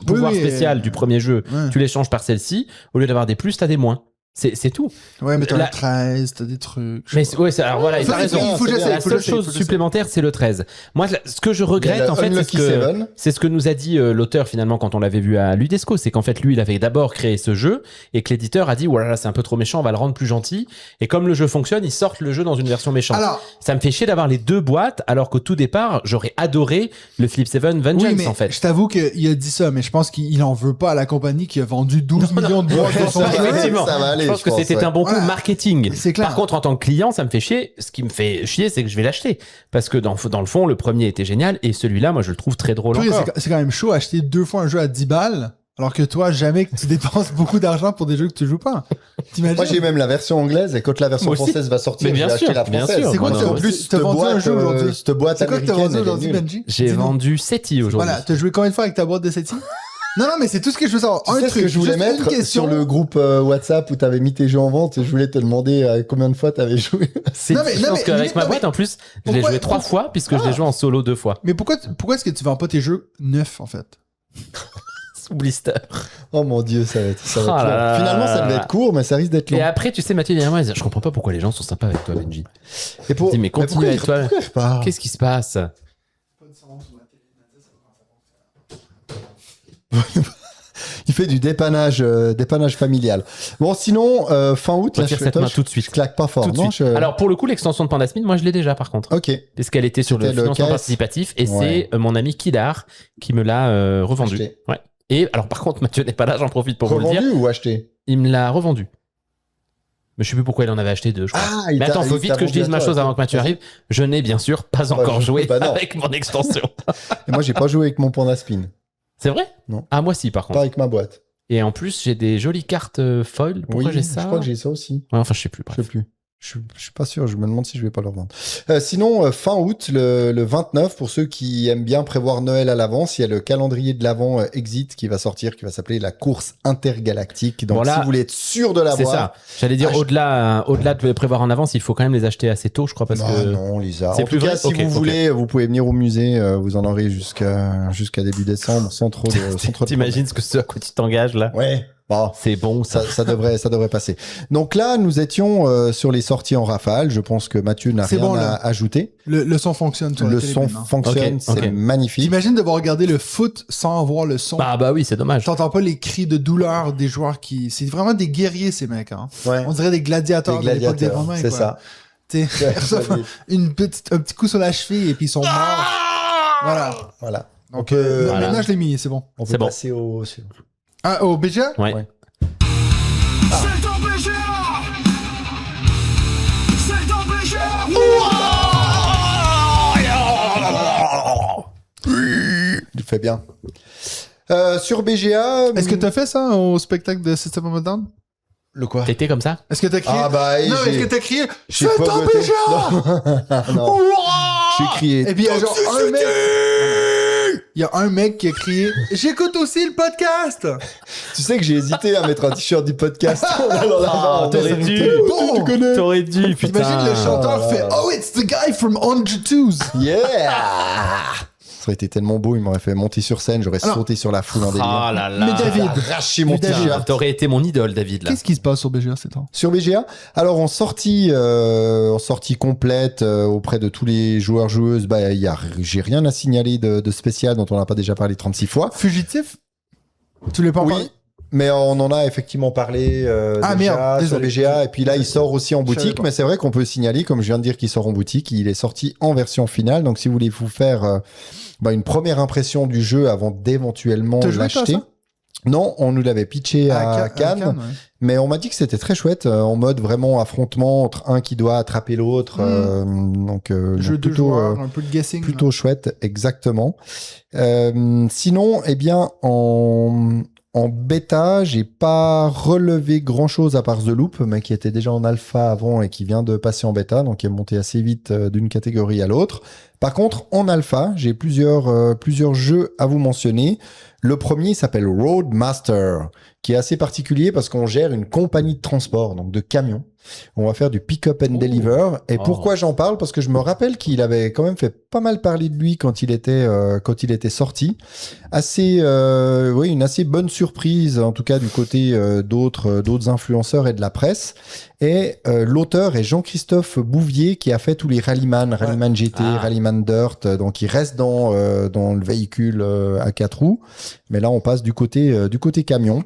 pouvoir oui, spécial du premier jeu, Ouais. tu les changes par celle-ci. Au lieu d'avoir des plus, t'as des moins. C'est tout. Ouais, mais t'as La- un 13, t'as des trucs. je Mais sais ouais, alors voilà, pas. t'as raison. Il faut que c'est j'essaie, La il faut que seule j'essaie, chose faut que j'essaie. supplémentaire, c'est le 13. Moi, ce que je Il y a regrette, le en fait, Unlucky Seven. c'est ce que nous a dit l'auteur finalement quand on l'avait vu à Ludesco. C'est qu'en fait, lui, il avait d'abord créé ce jeu et que l'éditeur a dit, voilà, c'est un peu trop méchant, on va le rendre plus gentil. Et comme le jeu fonctionne, ils sortent le jeu dans une version méchante. Alors, Ça me fait chier d'avoir les 2 boîtes, alors qu'au tout départ, j'aurais adoré le Flip 7 Vengeance, oui, mais en fait. je t'avoue qu'il a dit ça, mais je pense qu'il en veut pas à la compagnie qui a vendu 12 millions de boîtes de son ça va jeu. aller, Effectivement. ça va aller, je pense que c'était ouais. un bon coup Voilà. marketing. C'est clair. Par contre, en tant que client, ça me fait chier. Ce qui me fait chier, c'est que je vais l'acheter. Parce que dans le fond, le premier était génial et celui-là, moi, je le trouve très drôle Puis, encore. c'est quand même chaud acheter 2 fois un jeu à 10 balles, Alors que toi, jamais que tu dépenses beaucoup d'argent pour des jeux que tu joues pas. T'imagines? Moi, j'ai même la version anglaise et quand la version Moi aussi. française va sortir, Mais bien je vais acheter sûr, la bien française. sûr. C'est quoi Moi, que non, en plus, Cette t'as vendu boîte, un jeu aujourd'hui? cette boîte C'est quoi que t'as américaine, vendu elle est aujourd'hui, nulle. Benji? J'ai Dis-nous. vendu SETI aujourd'hui. Voilà, t'as joué combien de fois avec ta boîte de SETI? Non, mais c'est tout ce que je veux savoir. Tu sais ce que je voulais juste une mettre question. sur le groupe WhatsApp où t'avais mis tes jeux en vente et je voulais te demander combien de fois t'avais joué. C'est Non, mais- difficile non, parce mais- qu'avec ma non, mais- boîte, en plus, je l'ai pourquoi- joué 3 fois puisque je l'ai joué en solo 2 fois. Mais pourquoi est-ce que tu vends pas tes jeux neufs, en fait? Sous blister. Oh mon dieu, ça va être Oh long. là là. Finalement, ça devait être court, mais ça risque d'être long. Et après, tu sais, Mathieu, dernièrement, il disait, je comprends pas pourquoi les gens sont sympas avec toi, Benji. Et pour... dis, mais continue pourquoi avec toi. pourquoi il repart Qu'est-ce qui se passe? Il fait du dépannage familial. Bon, sinon, fin août, là, Retire je cette main je- tout de suite. je claque pas fort. Tout de non, suite. je- Alors, pour le coup, l'extension de Pandasmine, moi, je l'ai déjà, par contre. Ok. Puisqu'elle était sur le C'était le financement KS. participatif et Ouais. c'est mon ami Kidar qui me l'a revendu. Acheté. Ouais. Et alors, par contre, Mathieu n'est pas là, j'en profite pour vous le dire. Revendu ou acheté? Il me l'a revendu. Mais je sais plus pourquoi il en avait acheté 2, je crois. Ah, Mais attends, faut vite que je dise ma chose avant que Mathieu arrive. Je n'ai bien sûr pas encore joué bah non. avec mon extension. Et moi, j'ai pas joué avec mon Pandaspin. C'est vrai? Non. Ah, moi si, par Pas contre. avec ma boîte. Et en plus, j'ai des jolies cartes foil. Pourquoi Oui, j'ai ça? je crois que j'ai ça aussi. Ouais, enfin, je sais plus. Je Bref. sais plus. Je suis pas sûr, je me demande si je vais pas le revendre. Sinon, fin août, le 29, pour ceux qui aiment bien prévoir Noël à l'avance, il y a le calendrier de l'Avent Exit qui va sortir, qui va s'appeler la course intergalactique. Donc, Voilà. si vous voulez être sûr de C'est l'avoir... ça. J'allais dire, Ah, au-delà de les prévoir en avance, il faut quand même les acheter assez tôt, je crois, parce non, que. non, Lisa. C'est En plus tout cas, vrai si Ok, vous ok. voulez, vous pouvez venir au musée, vous en aurez jusqu'à début décembre, sans trop de T'imagines ce à quoi tu t'engages là? Ouais. Bon, C'est bon, ça. ça devrait passer. Donc là, nous étions sur les sorties en rafale. Je pense que Mathieu n'a C'est rien bon, à là. ajouter. Le son fonctionne sur la Le télé son maintenant. fonctionne, Ok, c'est ok. magnifique. T'imagines devoir regarder le foot sans avoir le son. Bah oui, c'est dommage. T'entends pas les cris de douleur des joueurs qui... C'est vraiment des guerriers, ces mecs. Hein. Ouais. On dirait des gladiateurs Les de l'époque des gladiateurs, Romains. c'est quoi. ça. T'sais, ils reçoivent un petit coup sur la cheville et puis ils sont morts. Voilà. Voilà. Donc, Voilà. maintenant, je l'ai mis, c'est bon. On peut C'est bon. passer au... Ah, au BGA? Ouais. Ouais. C'est ton BGA. C'est ton BGA. Il fait bien. Sur BGA... Est-ce que t'as fait ça au spectacle de System of a Down? Le quoi? T'étais comme ça? Est-ce que t'as crié? Ah bah, non, j'ai- est-ce que t'as crié? j'ai C'est pas ton voté. BGA! Non. J'ai crié. Et puis, il y a genre un mec... Il y a un mec qui a crié « J'écoute aussi le podcast! Tu sais que j'ai hésité à mettre un t-shirt du podcast. Ah, t'aurais dû. Bon, Tu connais. T'aurais dû, putain. T'imagines le chanteur fait « Oh, it's the guy from 102s! Yeah! Ça aurait été tellement beau, il m'aurait fait monter sur scène, j'aurais Alors- sauté sur la foule en délire. Ah là là. Mais David, Arraché mon Mais David, t-shirt. T'aurais été mon idole, David, là. Qu'est-ce qui se passe sur BGA ces temps? Sur BGA, alors en sortie complète auprès de tous les joueurs-joueuses, bah, j'ai rien à signaler de spécial dont on n'a pas déjà parlé 36 fois. Fugitif? Tu l'as pas en parlé? Oui, mais on en a effectivement parlé Ah, déjà merde, sur désolé. BGA, et puis là il sort aussi en Je savais boutique, pas. mais c'est vrai qu'on peut signaler, comme je viens de dire qu'il sort en boutique, il est sorti en version finale, donc si vous voulez vous faire une première impression du jeu avant d'éventuellement T'as joué, toi, l'acheter. ça? Non, on nous l'avait pitché à Cannes. ouais. Mais on m'a dit que c'était très chouette, en mode vraiment affrontement entre un qui doit attraper l'autre. Donc, Jeu de plutôt, joueurs, un peu de guessing. plutôt chouette, exactement. Sinon, eh bien, en bêta, j'ai pas relevé grand chose à part The Loop, mais qui était déjà en alpha avant et qui vient de passer en bêta, donc qui est monté assez vite d'une catégorie à l'autre. Par contre, en alpha, j'ai plusieurs jeux à vous mentionner. Le premier s'appelle Roadmaster, qui est assez particulier parce qu'on gère une compagnie de transport, donc de camions. On va faire du pick-up and deliver. Et Oh. pourquoi j'en parle? Parce que je me rappelle qu'il avait quand même fait pas mal parler de lui quand il était sorti. Une assez bonne surprise, en tout cas du côté d'autres influenceurs et de la presse. Et l'auteur est Jean-Christophe Bouvier qui a fait tous les Rallyman GT, Ah. Rallyman Dirt. Donc il reste dans le véhicule à 4 roues. Mais là, on passe du côté camion.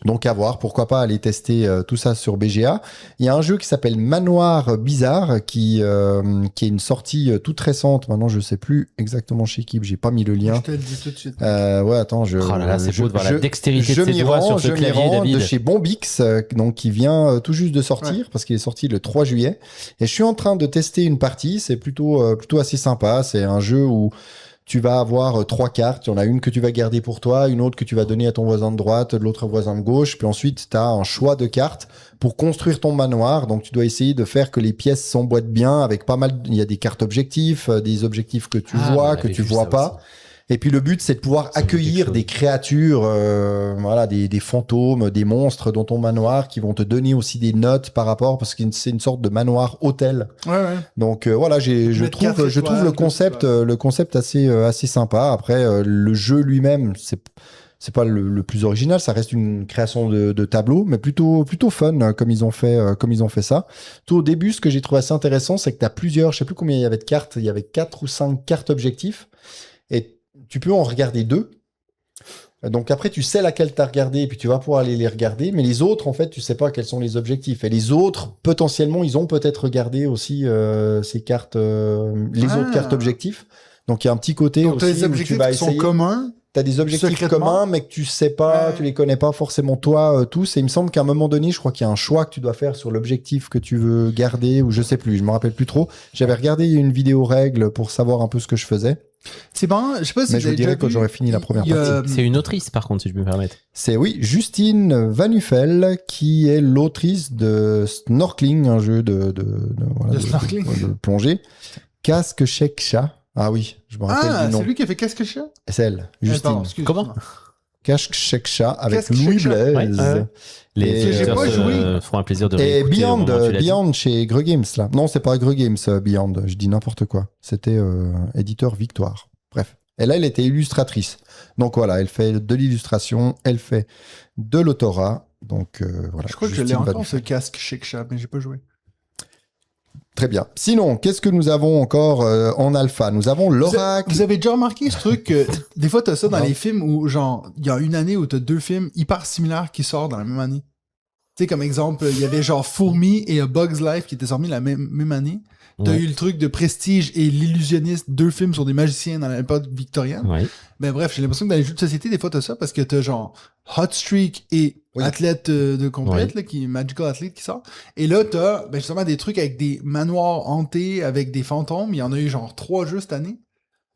Donc à voir, pourquoi pas aller tester tout ça sur BGA. Il y a un jeu qui s'appelle Manoir Bizarre qui est une sortie toute récente. Maintenant, je sais plus exactement chez qui, j'ai pas mis le lien. Je te le dis tout de suite. Ouais, attends, Oh là là, c'est beau de voir la dextérité je de ses m'y doigts rends, sur ce je m'y clavier, rends, David. de chez Bombix, donc qui vient tout juste de sortir parce qu'il est sorti le 3 juillet. Et je suis en train de tester une partie. C'est plutôt assez sympa. C'est un jeu où tu vas avoir 3 cartes. Il y en a une que tu vas garder pour toi, une autre que tu vas donner à ton voisin de droite, l'autre voisin de gauche. Puis ensuite, tu as un choix de cartes pour construire ton manoir. Donc, tu dois essayer de faire que les pièces s'emboîtent bien avec pas mal. Il y a des cartes objectifs, des objectifs que tu vois, que tu vois pas. Et puis le but, c'est de pouvoir accueillir des créatures, voilà, des fantômes, des monstres dans ton manoir qui vont te donner aussi des notes par rapport, parce que c'est une sorte de manoir hôtel. Ouais. Donc voilà, je trouve le concept assez sympa. Après, le jeu lui-même, c'est pas le plus original, ça reste une création de tableau, mais plutôt fun comme ils ont fait ça. Tout au début, ce que j'ai trouvé assez intéressant, c'est que tu as plusieurs, je sais plus combien il y avait de cartes, il y avait 4 ou 5 cartes objectifs, et tu peux en regarder 2. Donc après, tu sais laquelle tu as regardé, et puis tu vas pouvoir aller les regarder, mais les autres, en fait, tu sais pas quels sont les objectifs. Et les autres, potentiellement, ils ont peut-être regardé aussi ces cartes, les autres cartes objectifs. Donc il y a un petit côté Donc, aussi t'as des où objectifs tu vas qui sont essayer. communs. T'as des objectifs Secrètement. communs, mais que tu sais pas, Ouais. tu les connais pas forcément toi tous. Et il me semble qu'à un moment donné, je crois qu'il y a un choix que tu dois faire sur l'objectif que tu veux garder, ou je sais plus, je me rappelle plus trop. J'avais regardé une vidéo règle pour savoir un peu ce que je faisais. C'est bon, je sais pas si Mais vous je vous avez dirai déjà quand vu, j'aurai fini la première il y a, partie. C'est une autrice, par contre, si je peux me permettre. C'est oui, Justine Van Uffel, qui est l'autrice de Snorkeling, un jeu de snorkeling. de plongée. Casque Shake Chat. Ah oui, je me rappelle Ah, du nom. c'est lui qui a fait Qu'est-ce que je sais? C'est elle, Justine. Comment Casque Shake Chat avec Casque Louis Shake Chat. Blaise. Ouais. Les Et auditeurs j'ai pas joué. feront un plaisir de Et réécouter au moment où tu l'as dit. Beyond chez Greux Games, là. Non, c'est pas Greux Games, Beyond. Je dis n'importe quoi. C'était éditeur Victoire. Bref. Et là, elle était illustratrice. Donc voilà, elle fait de l'illustration, elle fait de l'autorat. Donc voilà. Je crois que je l'ai Justine Van encore, ce Uffel. casque Shake Shop, mais j'ai pas joué. Très bien. Sinon, qu'est-ce que nous avons encore en alpha? Nous avons l'Oracle. Vous avez déjà remarqué ce truc que des fois t'as ça dans Non. les films où genre il y a une année où t'as 2 films hyper similaires qui sortent dans la même année. Tu sais, comme exemple, il y avait genre Fourmi et A Bug's Life qui étaient sortis la même année. T'as Ouais. eu le truc de Prestige et L'Illusionniste, 2 films sur des magiciens dans l'époque victorienne. Ouais. Ben bref, j'ai l'impression que dans les jeux de société, des fois t'as ça parce que t'as genre Hot Streak et Oui. Athlète de complète, là, qui est Magical Athlete qui sort. Et là, t'as ben justement des trucs avec des manoirs hantés, avec des fantômes. Il y en a eu genre 3 jeux cette année.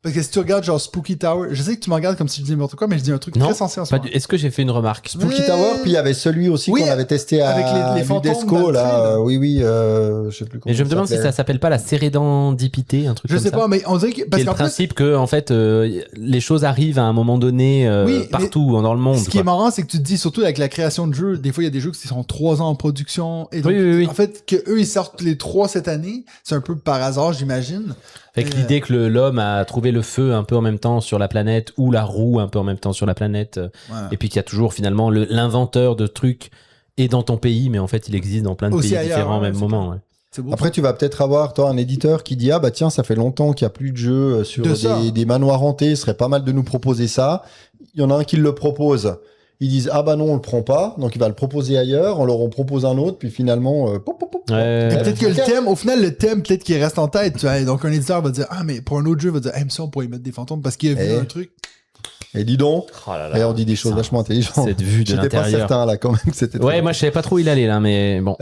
Parce que si tu regardes genre Spooky Tower, je sais que tu me regardes comme si je disais n'importe quoi, mais je dis un truc Non, très sensé en ce Pas moment. du- Est-ce que j'ai fait une remarque Spooky Mais- Tower, puis il y avait celui aussi Oui, qu'on avait testé avec à les fantômes Ludesco, dans le là. train, là. Oui, je sais plus comment Et je me demande si s'appelait. ça s'appelle pas la sérédendipité, un truc Je comme sais ça. pas, mais on dirait que. Qui Parce est le qu'en plus, principe que en fait les choses arrivent à un moment donné Oui, mais partout dans le monde. ce qui est quoi. marrant, c'est que tu te dis, surtout avec la création de jeux, des fois, il y a des jeux qui sont 3 ans en production. Et donc, Oui. en fait, que eux ils sortent les 3 cette année, c'est un peu par hasard, j'imagine. Fait que l'idée que l'homme a trouvé le feu un peu en même temps sur la planète ou la roue un peu en même temps sur la planète, Voilà. et puis qu'il y a toujours finalement l'inventeur de trucs est dans ton pays, mais en fait il existe dans plein de Aussi pays ailleurs, différents au ouais, même c'est moment. Ouais. C'est beau. Après, tu vas peut-être avoir, toi, un éditeur qui dit, ah bah tiens, ça fait longtemps qu'il n'y a plus de jeux sur De ça. des manoirs hantés, ce serait pas mal de nous proposer ça. Il y en a un qui le propose. Ils disent, ah bah non, on le prend pas. Donc, il va le proposer ailleurs. On leur en propose un autre. Puis finalement, pop, pop, pop. Ouais. Et peut-être que le thème, au final, le thème, peut-être qu'il reste en tête. Tu vois. Donc, un éditeur va dire, ah, mais pour un autre jeu, il va dire, ça, on pourrait y mettre des fantômes parce qu'il a vu Eh. un truc. Et dis donc, Oh là là. et on dit des choses Ça, vachement intelligentes. Cette vue de J'étais pas l'intérieur. certain, là, quand même, que c'était Ouais, très- moi je savais pas trop où il allait là, mais bon.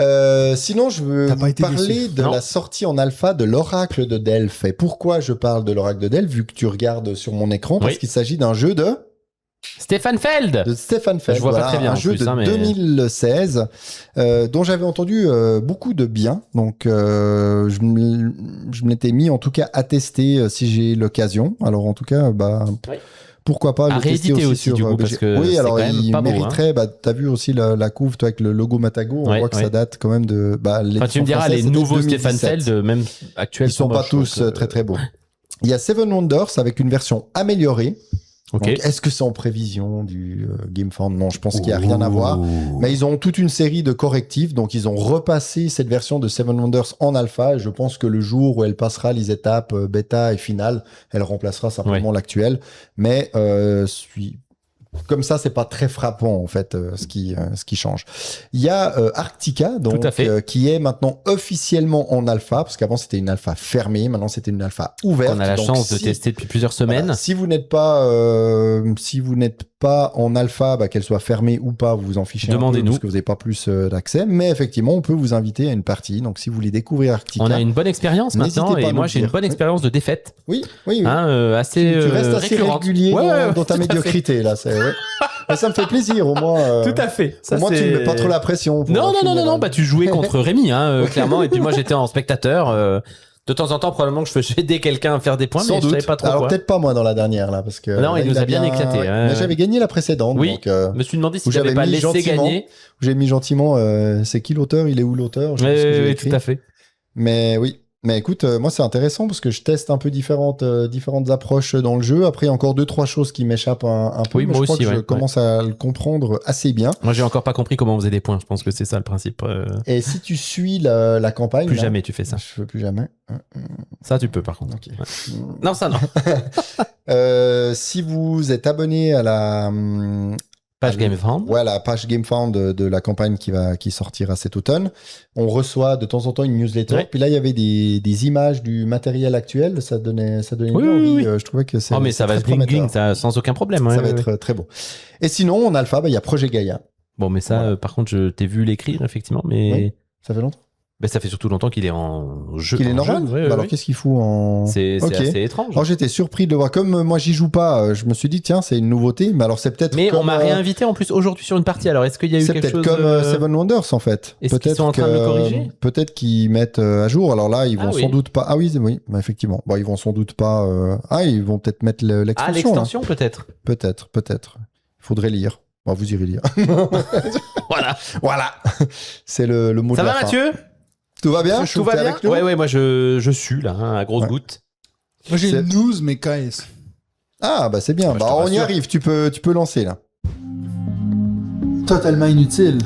Sinon, je veux T'as pas vous été parler déçu. de Non. la sortie en alpha de l'Oracle de Delphes. Et pourquoi je parle de l'Oracle de Delphes, vu que tu regardes sur mon écran, parce Oui. qu'il s'agit d'un jeu de Stéphane Feld. Stéphane Feld. Je vois pas Voilà, très bien un en jeu plus, de hein, mais- 2016, dont j'avais entendu beaucoup de bien. Donc, je me l'étais mis en tout cas à tester si j'ai l'occasion. Alors, en tout cas, bah. Oui. Pourquoi pas À le tester rééditer aussi aussi, sur du coup, BG. parce que oui, c'est alors quand même il pas beau, mériterait. Bah, t'as vu aussi la couve, toi, avec le logo Matago. On Ouais, voit que ouais. ça date quand même de. Bah, Enfin, tu me diras, les nouveaux Stéphane Feld, même actuels, Ils sont pas moches, tous donc, très très beaux. Il y a Seven Wonders avec une version améliorée. Ok. Donc, est-ce que c'est en prévision du GameFound? Non, je pense qu'il n'y a rien à voir. Mais ils ont toute une série de correctifs. Donc, ils ont repassé cette version de Seven Wonders en alpha. Et je pense que le jour où elle passera les étapes bêta et finale, elle remplacera simplement l'actuelle. Mais comme ça, c'est pas très frappant en fait ce qui change. Il y a Arctica donc Tout à fait. qui est maintenant officiellement en alpha parce qu'avant c'était une alpha fermée, maintenant c'est une alpha ouverte. On a la Donc, chance de si- tester depuis plusieurs semaines. voilà, si vous n'êtes pas en alpha, qu'elle soit fermée ou pas, vous vous en fichez un peu Demandez-nous. parce que vous n'avez pas plus d'accès. Mais effectivement, on peut vous inviter à une partie. Donc si vous voulez découvrir Arctica, On a une bonne expérience N'hésitez maintenant pas à et nous moi le j'ai une dire. bonne expérience de défaite, oui, oui. hein, assez Tu restes assez récurrente. régulier Ouais, dans ta tout à fait. médiocrité là. Ouais. Mais ça me fait plaisir au moins. Tout à fait. Ça, Au moins, tu c'est- ne mets pas trop la pression. pour Non, finir, non, bah tu jouais contre Rémi, hein, clairement, et puis moi j'étais en spectateur. De temps en temps, probablement que je faisais aider quelqu'un à faire des points, Sans mais je doute. savais pas trop Alors quoi. peut-être pas moi dans la dernière là, parce que Non, là, il nous a bien éclaté, ouais. ouais, Mais ouais. j'avais gagné la précédente, Oui. donc Je me suis demandé si où j'avais j'avais pas mis laissé gentiment. gagner. j'ai mis gentiment. C'est qui l'auteur? Il est où l'auteur? Je sais plus ce que j'ai Oui, écrit. tout à fait. Mais oui. Mais écoute, moi c'est intéressant parce que je teste un peu différentes approches dans le jeu. Après, il y a encore 2-3 choses qui m'échappent un peu. Oui, mais moi je crois aussi, que je ouais. commence à le comprendre assez bien. Moi, j'ai encore pas compris comment on faisait des points. Je pense que c'est ça le principe. Et si tu suis la campagne, Plus là, jamais tu fais ça. je veux plus jamais. Ça, tu peux par contre. Ok. Ouais. Non, ça non. Si vous êtes abonné à la Page GameFound. Ouais, la page GameFound de la campagne qui sortira cet automne. On reçoit de temps en temps une newsletter. Ouais. Puis là, il y avait des images du matériel actuel. Ça donnait Oui, bien oui, envie. oui. Je trouvais que c'est Oh, mais ça va très se bling prometteur. ça, sans aucun problème. Ça ouais, va ouais, être très beau. Et sinon, en alpha, il y a Projet Gaia. Bon, mais ça, Voilà. par contre, je t'ai vu l'écrire, effectivement, mais Oui. Ça fait longtemps ben, ça fait surtout longtemps qu'il est en jeu. qu'il est en normal. jeu, ouais, Alors, ouais. qu'est-ce qu'il fout en... C'est Ok. assez étrange. Alors, j'étais surpris de le voir. Comme moi, j'y joue pas, je me suis dit, tiens, c'est une nouveauté. Mais alors, c'est peut-être Mais on comme, m'a réinvité en plus aujourd'hui sur une partie. Alors, est-ce qu'il y a eu c'est quelque peut-être chose comme Seven Wonders en fait. Est-ce qu'ils sont en train de le corriger Peut-être qu'ils mettent à jour. Alors là, ils vont Ah oui. sans doute pas. Ah oui, oui, bah, effectivement. Bon, ils vont sans doute pas. Ils vont peut-être mettre l'extension. Ah, là. l'extension peut-être. Peut-être. Il faudrait lire. Bon, vous irez lire. Voilà. Voilà. C'est le mot Ça de va, la fin. Mathieu Tout va bien Tout va T'es bien avec nous Ouais, moi je sue là, hein, à grosses Ouais. gouttes. Moi, j'ai C'est- une news, mais KS. Ah bah c'est bien. Bah, je Bah te on y rassure. arrive. Tu peux lancer là. Totalement inutile.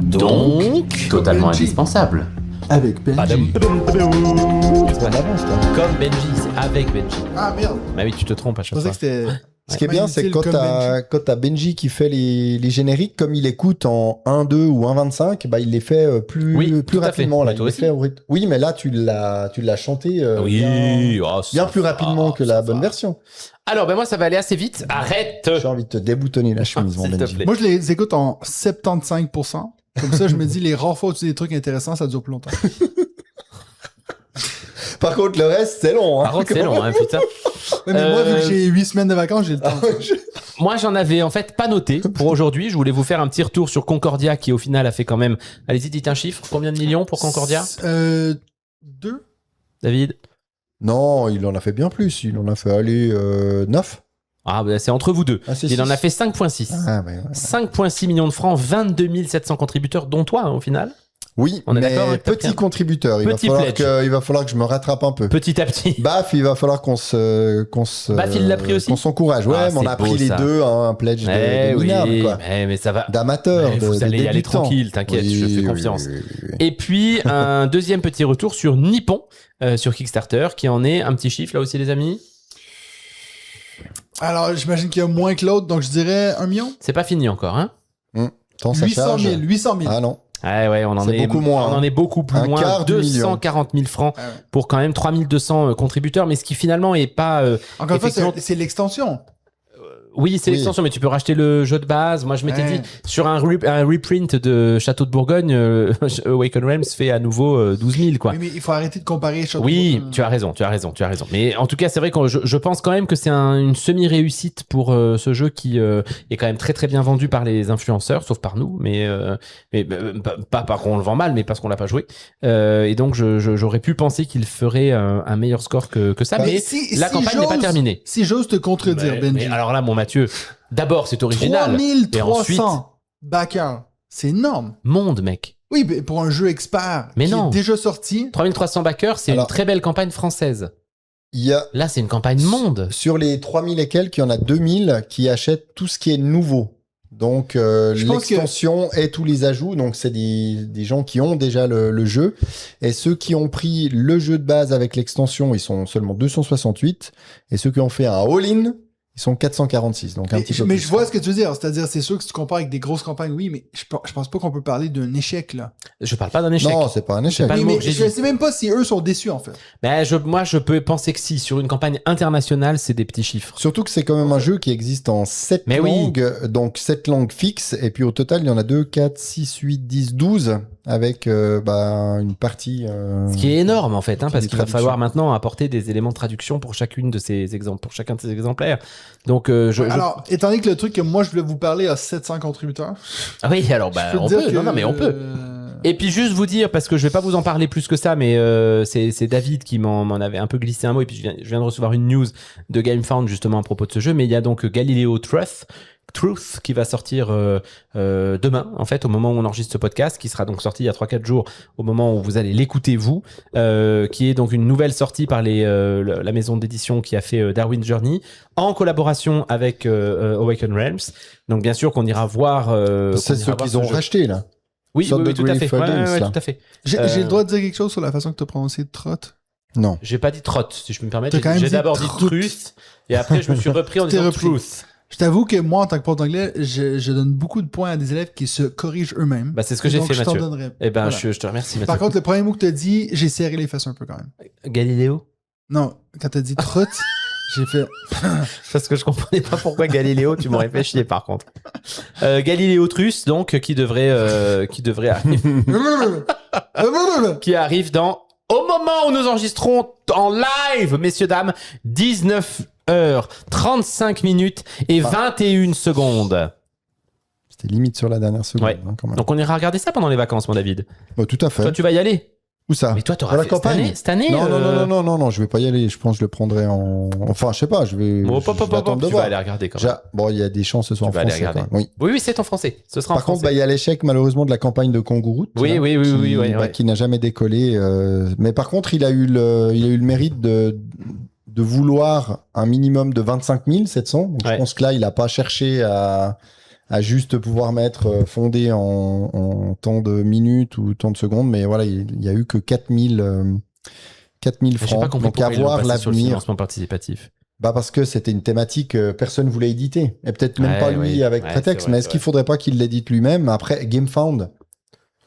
Donc, totalement Benji. indispensable. Avec Benji. On avance toi. Comme Benji, c'est avec Benji. Ah merde. Bah oui, tu te trompes à Je chaque pensais fois. que c'était. Ce qui est bien, c'est que Inutile quand comme t'as Benji qui fait les génériques, comme il écoute en 1, 2 ou 1,25, bah, il les fait plus Oui, plus tout à fait. rapidement. Là. Mais Il toi les aussi. fait au rythme. Oui, mais là, tu l'as chanté Oui, bien, oh, bien ça plus va, rapidement que ça la va. bonne version. Alors, ben moi, ça va aller assez vite. Arrête. J'ai envie de te déboutonner la chemise, mon S'il te Benji. plaît. Moi, je les écoute en 75%. Comme ça, je me dis, les rares fois où tu dis des trucs intéressants, ça dure plus longtemps. Par contre, le reste, c'est long. Hein. Par contre, c'est long, hein, putain. Ouais, mais moi, vu que j'ai 8 semaines de vacances, j'ai le temps. Moi, j'en avais en fait pas noté pour aujourd'hui. Je voulais vous faire un petit retour sur Concordia qui, au final, a fait quand même. Allez-y, dites un chiffre. Combien de millions pour Concordia 2. David? Non, il en a fait bien plus. Il en a fait aller 9. Ah, bah, c'est entre vous deux. Ah, c'est Il en six. a fait 5,6. Ah, ouais, ouais. 5,6 millions de francs, 22 700 contributeurs, dont toi, hein, au final. Oui, On est mais d'accord avec ta petit pierre contributeur. Petit Il pledge. va falloir que je me rattrape un peu. Petit à petit. Baf, il va falloir qu'on se Baf, il l'a pris aussi qu'on s'encourage. Ouais, Ah, mais on c'est a beau, pris les ça. deux, hein, un pledge Eh de oui, minable, quoi. mais ça va. D'amateurs, Mais de vous allez y aller débutants. tranquille, t'inquiète, je fais Oui, confiance. oui. Et puis, un deuxième petit retour sur Nippon, sur Kickstarter, qui en est un petit chiffre, là aussi, les amis. Alors, j'imagine qu'il y a moins que l'autre, donc je dirais 1 million. C'est pas fini encore, hein. Tant ça 800 charge. 000. 800 000. Ah non. Ouais, on en C'est est beaucoup moins, On en hein. est beaucoup plus Un loin. quart du million. 240 000 francs Ah ouais. pour quand même 3200 contributeurs, mais ce qui finalement est pas. Encore une fois, Effectivement. c'est l'extension. Oui, c'est Oui. l'extension, mais tu peux racheter le jeu de base. Moi, je m'étais Ouais. dit, sur un reprint de Château de Bourgogne, Awaken Realms fait à nouveau 12 000, quoi. Oui, mais il faut arrêter de comparer. Oui, tu as raison. Mais en tout cas, c'est vrai que je pense quand même que c'est une semi-réussite pour ce jeu qui est quand même très très bien vendu par les influenceurs, sauf par nous, mais pas parce qu'on le vend mal, mais parce qu'on l'a pas joué. Et donc, j'aurais pu penser qu'il ferait un meilleur score que ça, mais la campagne n'est pas terminée. Si j'ose te contredire, Benji. Mais alors là, mon Mathieu, d'abord, c'est original. Et 3300 ensuite, backers. C'est énorme. monde, mec. Oui, mais pour un jeu expert Mais qui non. est déjà sorti. 3300 backers, c'est une Alors- très belle campagne française. Il y a Là, c'est une campagne monde. sur les 3000 et quelques, il y en a 2000 qui achètent tout ce qui est nouveau. Donc Je pense l'extension et tous les ajouts, donc c'est des gens qui ont déjà le jeu. Et ceux qui ont pris le jeu de base avec l'extension, ils sont seulement 268. Et ceux qui ont fait un all-in, Ils sont 446, donc un petit peu Mais plus. je vois ce que tu veux dire. C'est-à-dire, c'est sûr que si tu compares avec des grosses campagnes, oui, mais je pense pas qu'on peut parler d'un échec, là. Je parle pas d'un échec. Non, c'est pas un échec. pas le Oui, mot mais que j'ai je dit. sais même pas si eux sont déçus, en fait. Mais moi, je peux penser que si, sur une campagne internationale, c'est des petits chiffres. Surtout que c'est quand même un jeu qui existe en 7 Mais oui. langues, donc 7 langues fixes, et puis au total, il y en a 2, 4, 6, 8, 10, 12, avec une partie... Ce qui est énorme, en fait, hein, qui parce est qu'il va traduction. falloir maintenant apporter des éléments de traduction pour chacune de ces exemples, pour chacun de ces exemplaires. Donc, Alors, étant donné que le truc que moi je voulais vous parler a 700 contributeurs, Ah oui, alors, je peux te on dire peut. que, Non, mais on peut. Et puis juste vous dire, parce que je vais pas vous en parler plus que ça, mais c'est David qui m'en avait un peu glissé un mot, et puis je viens de recevoir une news de GameFound justement à propos de ce jeu, mais il y a donc Galileo Truth qui va sortir demain, en fait, au moment où on enregistre ce podcast, qui sera donc sorti il y a 3-4 jours, au moment où vous allez l'écouter, vous, qui est donc une nouvelle sortie par la maison d'édition qui a fait Darwin Journey, en collaboration avec Awaken Realms. Donc bien sûr qu'on ira voir... c'est ceux qu'ils ont racheté, là. Oui, Sorte oui, de tout à fait. Griff Games, Ouais, là. tout à fait. J'ai le droit de dire quelque chose sur la façon que tu as prononcé Trot. Non. J'ai pas dit trot, si je peux me permettre. T'as quand même J'ai dit d'abord dit truth. truth, et après je me suis repris en Tu t'es disant repris. truth. Je t'avoue que moi, en tant que prof d'anglais, je donne beaucoup de points à des élèves qui se corrigent eux-mêmes. Bah, c'est ce que j'ai Donc, fait, je t'en Mathieu. donnerai. Eh ben, Voilà. je te remercie, Mathieu. Par contre, le premier mot que tu as dit, j'ai serré les fesses un peu quand même. Galiléo? Non, quand tu as dit Trot, j'ai fait. Parce que je comprenais pas pourquoi Galiléo, tu m'aurais fait chier par contre. Galiléo Truss, donc, qui devrait arriver, qui arrive au moment où nous enregistrons en live, messieurs, dames, 19h35 minutes et 21 secondes. C'était limite sur la dernière seconde, Ouais. hein, quand même. Donc on ira regarder ça pendant les vacances, mon David. Bah, tout à fait. Toi, tu vas y aller. Où ça? Mais toi, À t'auras la fait campagne. cette année Non, non, je vais pas y aller. Je pense que je le prendrai en... Enfin, je sais pas, je vais... Bon, je vais attendre de tu vas voir. aller regarder quand même. Bon, il y a des chances que ce soit en Tu vas aller français, regarder. quand même. Oui. Oui, c'est en français. Ce sera en Par contre, français. il y a l'échec, malheureusement, de la campagne de Kangourou. Oui, ouais. Qui n'a jamais décollé. Mais par contre, il a eu le mérite de vouloir un minimum de 25 700. Donc, Ouais. je pense que là, il n'a pas cherché à juste pouvoir mettre fondé en temps de minutes ou temps de secondes. Mais voilà, il y a eu que 4000 J'ai pas francs. compris Donc, pourquoi à ils l'ont voir passé sur le l'avenir. financement participatif. Bah parce que c'était une thématique que personne voulait éditer. Et peut-être même Ouais, pas lui oui. avec Ouais, prétexte. c'est vrai, Mais est-ce c'est qu'il faudrait pas qu'il l'édite lui-même? Après, GameFound,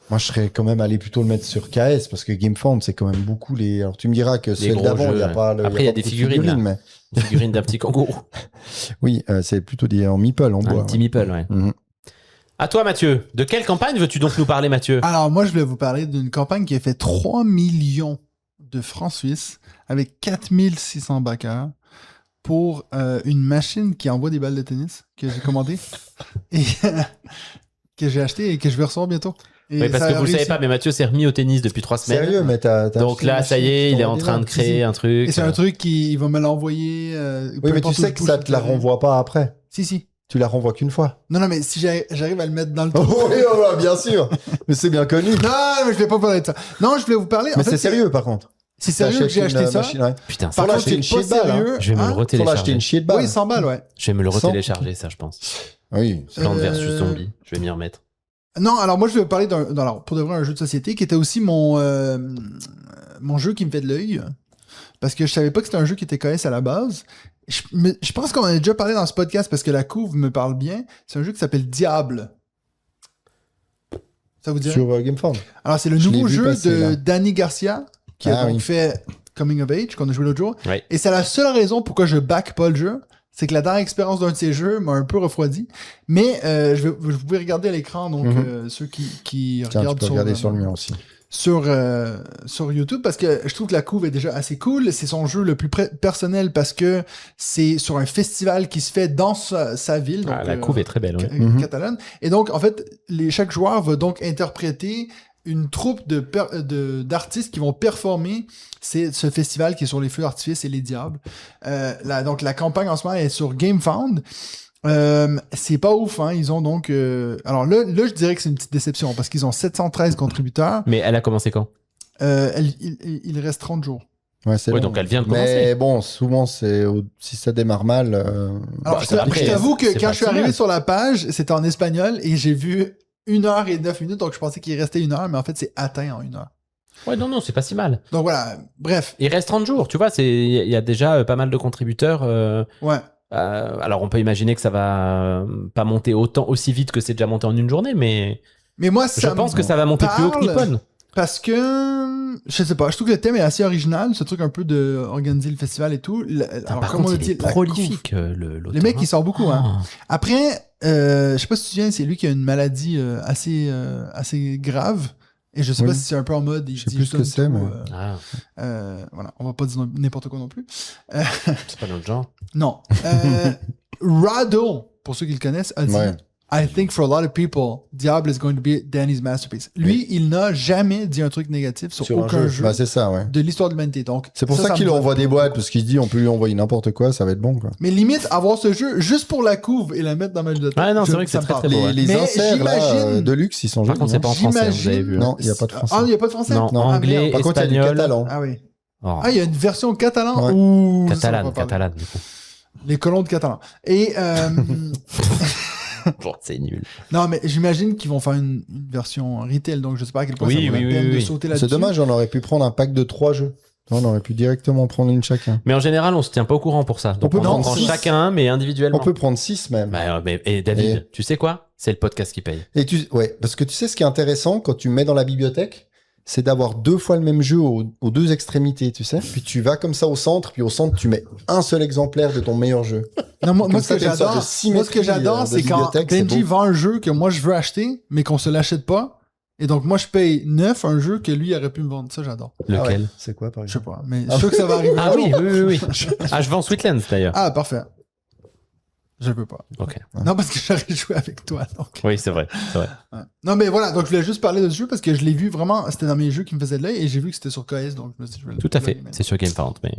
moi je serais quand même allé plutôt le mettre sur KS parce que GameFound c'est quand même beaucoup les... Alors tu me diras que celle gros d'avant, il jeux, n'y a ouais. pas... Après, il y a des beaucoup de figurines, là. mais... Une figurine d'un petit kangourou. Oui, c'est plutôt en meeple, en bois. Un petit meeple, ouais. Mhm. À toi, Mathieu. De quelle campagne veux-tu donc nous parler, Mathieu? Alors, moi, je voulais vous parler d'une campagne qui a fait 3 millions de francs suisses avec 4600 backers pour une machine qui envoie des balles de tennis que j'ai commandée et que j'ai acheté et que je vais recevoir bientôt. Et Oui, parce ça que a vous le savez réussi. pas, mais Mathieu s'est remis au tennis depuis 3 semaines. Sérieux, mais t'as Donc acheté là, une ça y machine est, qui il est en t'envoie train de des créer un truc. Et c'est un truc qui va me l'envoyer. Oui, mais tu sais que ça te la renvoie pas après. Si. Tu la renvoies qu'une fois. Non, mais si j'arrive à le mettre dans le Oh, trou. oui, bien sûr. Mais c'est bien connu. Non, mais je voulais pas parler de ça. Non, je voulais vous parler. Mais en fait, c'est sérieux, par contre. C'est sérieux que j'ai acheté ça. Putain, Faut ça, Par contre, l'acheter c'est une pas chier de balle, hein. sérieux. je vais me le Hein? Faut l'acheter retélécharger. une chier de balle. Oui, 100 balles, ouais. Je vais me le 100. retélécharger, ça, je pense. Oui. Plante versus zombie. Je vais m'y remettre. Non, alors moi, je vais parler alors, pour de vrai, un jeu de société qui était aussi mon jeu qui me fait de l'œil. Parce que je savais pas que c'était un jeu qui était KS à la base. Je pense qu'on en a déjà parlé dans ce podcast parce que la couve me parle bien. C'est un jeu qui s'appelle Diable. Ça vous dirait? Sur GameFound. Alors, c'est le Je l'ai nouveau vu jeu passer, de là. Danny Garcia qui a Ah donc oui. fait Coming of Age, qu'on a joué l'autre jour. Ouais. Et c'est la seule raison pourquoi je back pas le jeu. C'est que la dernière expérience d'un de ces jeux m'a un peu refroidi. Mais vous pouvez regarder à l'écran, donc ceux qui Tiens, tu regardent peux regarder sur le mien aussi. sur YouTube, parce que je trouve que la couve est déjà assez cool. C'est son jeu le plus personnel parce que c'est sur un festival qui se fait dans sa ville. Donc, La couve est très belle, oui. Catalane. Et donc, en fait, chaque joueur va donc interpréter une troupe d'artistes qui vont performer ce festival qui est sur les feux d'artifice et les diables. Donc, la campagne en ce moment est sur GameFound. C'est pas ouf, hein. Ils ont donc... Alors là, je dirais que c'est une petite déception parce qu'ils ont 713 contributeurs. Mais elle a commencé quand? Il reste 30 jours. Ouais, c'est Oui, long. donc elle vient de Mais commencer. bon, souvent, si ça démarre mal. Alors, Bah, je après, t'avoue que c'est quand pas je suis si arrivé mal. sur la page, c'était en espagnol et j'ai vu 1h09, donc je pensais qu'il restait 1 heure, mais en fait, c'est atteint en 1 heure. Ouais, non, c'est pas si mal. Donc voilà, bref, Il reste 30 jours, tu vois, il y a déjà pas mal de contributeurs. ouais. Alors, on peut imaginer que ça va pas monter aussi vite que c'est déjà monté en une journée, mais moi, je pense que ça va monter plus haut que Nippon. Parce que, je sais pas, je trouve que le thème est assez original, ce truc un peu de organiser le festival et tout. Par contre, il est prolifique, l'auteur. Le mec, il sort beaucoup. Hein. Après, je sais pas si tu te souviens, c'est lui qui a une maladie assez grave. Et je sais pas si c'est un peu en mode. Je sais plus ce que c'est, mais. Voilà, on va pas dire n'importe quoi non plus. C'est pas notre genre. Non. Rado, pour ceux qui le connaissent, a dit I think for a lot of people, Diablo is going to be Danny's masterpiece. Lui, il n'a jamais dit un truc négatif sur aucun jeu c'est ça, de l'histoire de l'humanité. Donc, c'est pour ça qu'il envoie des boîtes, parce qu'il se dit on peut lui envoyer n'importe quoi, ça va être bon. Quoi. Mais limite, avoir ce jeu juste pour la couve et la mettre dans ma ludothèque. Ouais, non, c'est vrai que c'est très très beau. Les inserts là, de luxe, ils sont jolis. Par contre, c'est pas en français, vous avez vu. Non, il n'y a pas de français. Ah, il n'y a pas de français? Non, anglais, par contre, il y a du catalan. Ah oui. Oh. Ah, il y a une version catalan Ouais. ou Catalane, du coup. Les colons de catalan. Et Bon, c'est nul. non, mais j'imagine qu'ils vont faire une version retail, donc je sais pas à quel point ça vaut la peine de sauter là-dessus. C'est dommage, on aurait pu prendre un pack de 3 jeux. On aurait pu directement prendre une chacun. Mais en général, on se tient pas au courant pour ça. Donc peut on prendre prend 6. chacun un, mais individuellement. On peut prendre 6 même. Et David, tu sais quoi? C'est le podcast qui paye. Et parce que tu sais ce qui est intéressant quand tu mets dans la bibliothèque, c'est d'avoir 2 fois le même jeu aux 2 extrémités, tu sais. Puis tu vas comme ça au centre, puis au centre, tu mets un seul exemplaire de ton meilleur jeu. Non, moi, Comme ce que j'adore, c'est quand Benji vend un jeu que moi je veux acheter, mais qu'on se l'achète pas. Et donc, moi, je paye 9 un jeu que lui aurait pu me vendre. Ça, j'adore. Lequel? Ah ouais. C'est quoi, par Je sais exemple? pas, mais je suis sûr que ça va arriver. Ah oui. Ah, je vends Sweetlands d'ailleurs. Ah, parfait. Je peux pas. Ok. Non, parce que j'aurais joué avec toi, donc. Oui, c'est vrai. Ouais. Non, mais voilà, donc je voulais juste parler de ce jeu parce que je l'ai vu vraiment, c'était dans mes jeux qui me faisaient de l'œil et j'ai vu que c'était sur KS, donc je me suis dit, je vais le Tout à fait. mais... C'est sur GameFound, mais.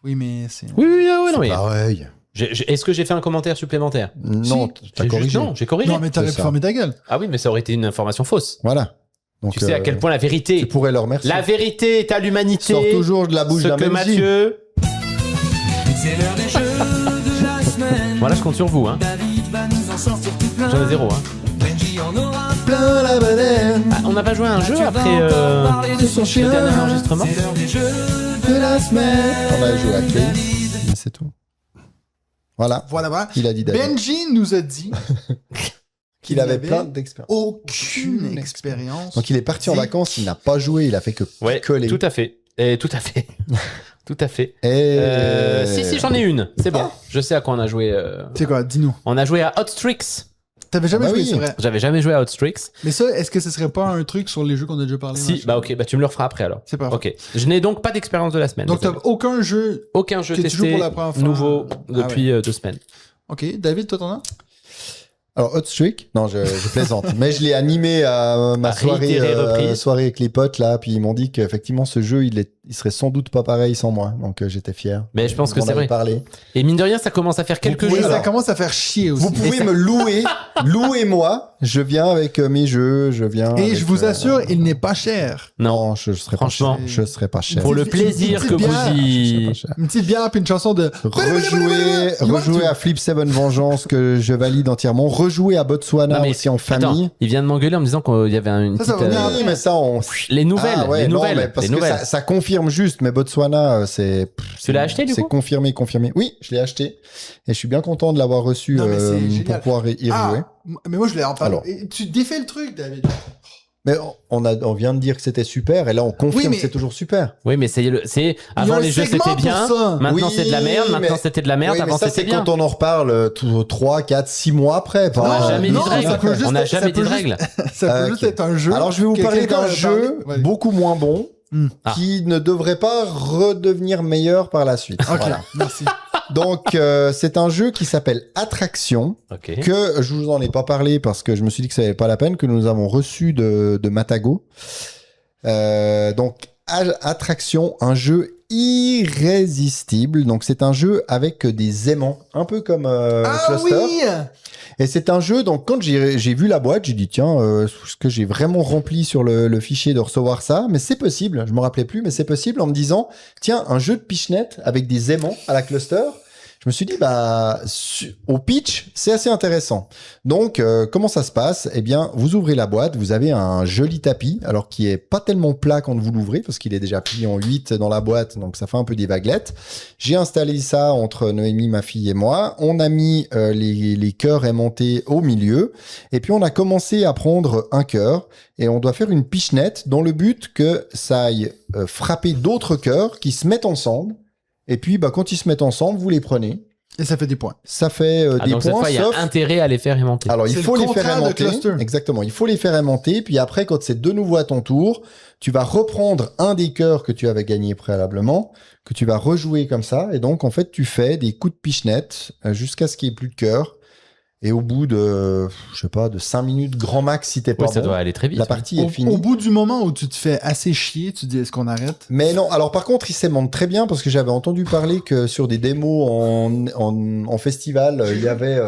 Oui, mais c'est. Oui, non, mais. Pareil. Est-ce que j'ai fait un commentaire supplémentaire? Non, t'as corrigé. Non, j'ai corrigé. Non, mais t'aurais pu fermer ta gueule. Ah oui, mais ça aurait été une information fausse. Voilà. Donc, Tu sais à quel point la vérité. Tu pourrais le remercier. La vérité est à l'humanité. Sort toujours de la bouche Ce d'un que Benji. Mathieu. C'est l'heure des jeux de la semaine. Voilà, je compte sur vous, hein. David va nous en sortir tout plein. J'en ai 0, hein. Benji en aura Plein la banane Ah, on n'a pas joué à un jeu Mathieu après va encore parler de son le chien. dernier enregistrement. C'est l'heure des jeux de la semaine. On a joué à Case, David. mais c'est tout. Voilà. Voilà. Il a dit David. Benji nous a dit Qu'il avait plein d'expériences. aucune expérience. Donc il est parti en vacances, il n'a pas joué, il a fait que Ouais, picoler. tout à fait. Tout à fait. Tout à fait. Et... Si, j'en ai une. C'est bon. Je sais à quoi on a joué. C'est quoi, dis-nous. On a joué à Outstrix. T'avais jamais Ah bah joué, oui. c'est vrai. J'avais jamais joué à Outstrix. Mais ça, est-ce que ce serait pas un truc sur les jeux qu'on a déjà parlé? Si, machin? bah ok, bah tu me le referas après alors. C'est pas Ok. Je n'ai donc pas d'expérience de la semaine. Donc t'as désolé. aucun jeu. Aucun jeu que tu joues testé pour la première fois. nouveau Ah depuis 2 semaines. Ok, David, toi t'en as? Alors, Hot Streak, non, je plaisante. Mais je l'ai animé à ma réitéré reprise. soirée avec les potes, là, puis ils m'ont dit qu'effectivement, ce jeu, il serait sans doute pas pareil sans moi. Donc, j'étais fier. Mais je pense que On en c'est avait vrai. parlé. Et mine de rien, ça commence à faire quelques Oui, jeux. ça alors. commence à faire chier aussi. Vous pouvez ça- me louer, louez-moi. Je viens avec mes jeux, je viens. Et avec, je vous assure, il n'est pas cher. Non. Non, je serais Franchement. pas cher. Je serais pas cher. Pour le Une plaisir petite que vous bière. Je serais y... pas cher. Une petite bière puis une chanson de. Rejouer à Flip 7 Vengeance que je valide entièrement. Rejouer à Botswana Non, mais aussi en Attends, famille. il vient de m'engueuler en me disant qu'il y avait une Ça, ça petite... va venir Oui, mais ça, on. Les nouvelles, Ah ouais, les non, nouvelles, mais parce les que nouvelles. ça confirme juste, mais Botswana, c'est. Tu l'as acheté, du C'est coup confirmé. Oui, je l'ai acheté. Et je suis bien content de l'avoir reçu Non, mais c'est pour génial. pouvoir y rejouer. Mais moi je l'ai en parlé. Alors. Et tu défais le truc, David. Mais on vient de dire que c'était super, et là, on confirme Oui, mais- que c'est toujours super. Oui, mais c'est avant Il y a un les jeux segment c'était pour bien, ça. maintenant Oui, c'est de la merde, maintenant mais- c'était de la merde, Oui, mais avant ça, c'était c'est bien. quand on en reparle 3, 4, 6 mois après. On n'a pas- jamais dit non, de ça règles. peut juste On n'a être- ça jamais dit peut de juste- règles. Ça peut Ok. juste être un jeu. Alors, je vais vous que parler quelqu'un d'un a jeu parlé. beaucoup moins bon, Ah. qui ne devrait pas redevenir meilleur par la suite. Ok, Voilà. merci. Donc, c'est un jeu qui s'appelle Attraction, Ok. que je vous en ai pas parlé parce que je me suis dit que ça valait pas la peine, que nous avons reçu de Matago. Donc, Attraction, un jeu irrésistible. Donc, c'est un jeu avec des aimants, un peu comme Ah Cluster. oui. Et c'est un jeu, donc quand j'ai vu la boîte, j'ai dit tiens, ce que j'ai vraiment rempli sur le fichier de recevoir ça, mais c'est possible, je me rappelais plus, mais c'est possible en me disant tiens, un jeu de pichenette avec des aimants à la Cluster. je me suis dit, au pitch, c'est assez intéressant. Donc, comment ça se passe? Eh bien, vous ouvrez la boîte, vous avez un joli tapis, alors qui est pas tellement plat quand vous l'ouvrez, parce qu'il est déjà plié en 8 dans la boîte, donc ça fait un peu des vaguelettes. J'ai installé ça entre Noémie, ma fille et moi. On a mis les cœurs aimantés au milieu, et puis on a commencé à prendre un cœur, et on doit faire une pichenette dans le but que ça aille frapper d'autres cœurs qui se mettent ensemble. Et puis, quand ils se mettent ensemble, vous les prenez. Et ça fait des points. Ça fait des donc cette points, fois, il y a intérêt à les faire aimanter. Alors, il C'est faut le les faire contraire de aimanter. cluster. Exactement. Il faut les faire aimanter. Puis après, quand c'est de nouveau à ton tour, tu vas reprendre un des cœurs que tu avais gagné préalablement, que tu vas rejouer comme ça. Et donc, en fait, tu fais des coups de pichenette jusqu'à ce qu'il n'y ait plus de cœur. Et au bout de, je sais pas, de 5 minutes grand max, si t'es pas Ouais, ça bon, doit aller très vite. la partie est Au finie. bout du moment où tu te fais assez chier, tu te dis est-ce qu'on arrête? Mais non, alors par contre, il s'aimante très bien parce que j'avais entendu parler que sur des démos en festival, il y avait...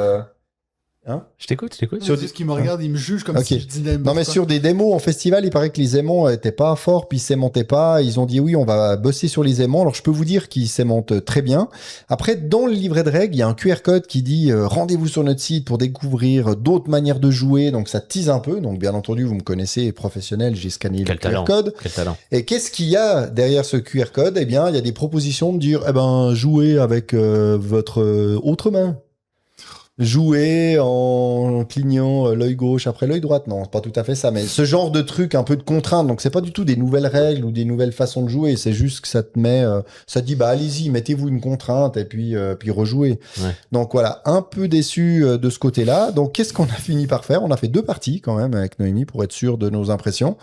Je t'écoute. Sur ce qui me regarde, il me juge comme Ok. si je disais Non, mais sur des démos en festival, il paraît que les aimants étaient pas forts, puis ils s'aimantaient pas. Ils ont dit oui, on va bosser sur les aimants. Alors je peux vous dire qu'ils s'aimantent très bien. Après, dans le livret de règles, il y a un QR code qui dit rendez-vous sur notre site pour découvrir d'autres manières de jouer. Donc ça tease un peu. Donc bien entendu, vous me connaissez, professionnel, j'ai scanné Quel le talent. QR code. Quel talent. Et qu'est-ce qu'il y a derrière ce QR code? Eh bien, il y a des propositions de dire, jouez avec votre autre main. Jouer en clignant l'œil gauche après l'œil droite. Non, c'est pas tout à fait ça, mais ce genre de truc un peu de contrainte. Donc, c'est pas du tout des nouvelles règles ou des nouvelles façons de jouer. C'est juste que ça te met, ça te dit, allez-y, mettez-vous une contrainte et puis rejouez. Ouais. Donc, voilà, un peu déçu de ce côté-là. Donc, qu'est-ce qu'on a fini par faire? On a fait 2 parties quand même avec Noémie pour être sûr de nos impressions.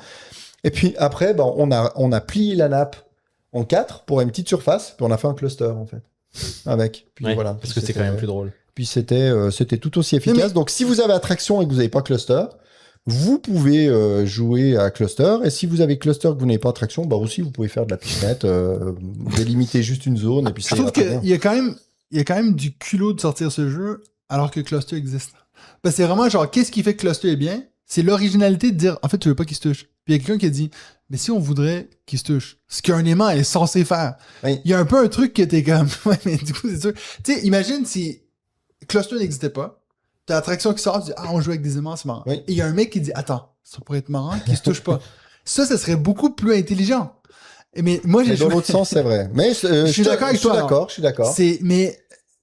Et puis après, on a plié la nappe en 4 pour une petite surface, puis on a fait un cluster en fait. Avec. Puis Ouais, voilà. parce que c'est quand même plus drôle. Puis c'était tout aussi efficace. Donc si vous avez attraction et que vous n'avez pas cluster, vous pouvez jouer à cluster. Et si vous avez cluster et que vous n'avez pas attraction, aussi vous pouvez faire de la pichenette, délimiter juste une zone et puis Je ça trouve ira très bien. qu'il y a quand même du culot de sortir ce jeu alors que Cluster existe. Parce que c'est vraiment genre, qu'est-ce qui fait que Cluster est bien? C'est l'originalité de dire, en fait, tu veux pas qu'il se touche. Puis il y a quelqu'un qui a dit, mais si on voudrait qu'il se touche, ce qu'un aimant est censé faire. Oui. Il y a un peu un truc que t'es comme, ouais, mais du coup, c'est sûr. Tu sais, imagine si Cluster n'existait pas, t'as l'attraction qui sort, tu dis, on joue avec des aimants, c'est marrant. Oui. Et il y a un mec qui dit, attends, ça pourrait être marrant qu'il se touche pas. Ça serait beaucoup plus intelligent. Mais moi, j'ai Mais dans l'autre sens, c'est vrai. Mais Je suis d'accord avec toi, Je suis d'accord. Mais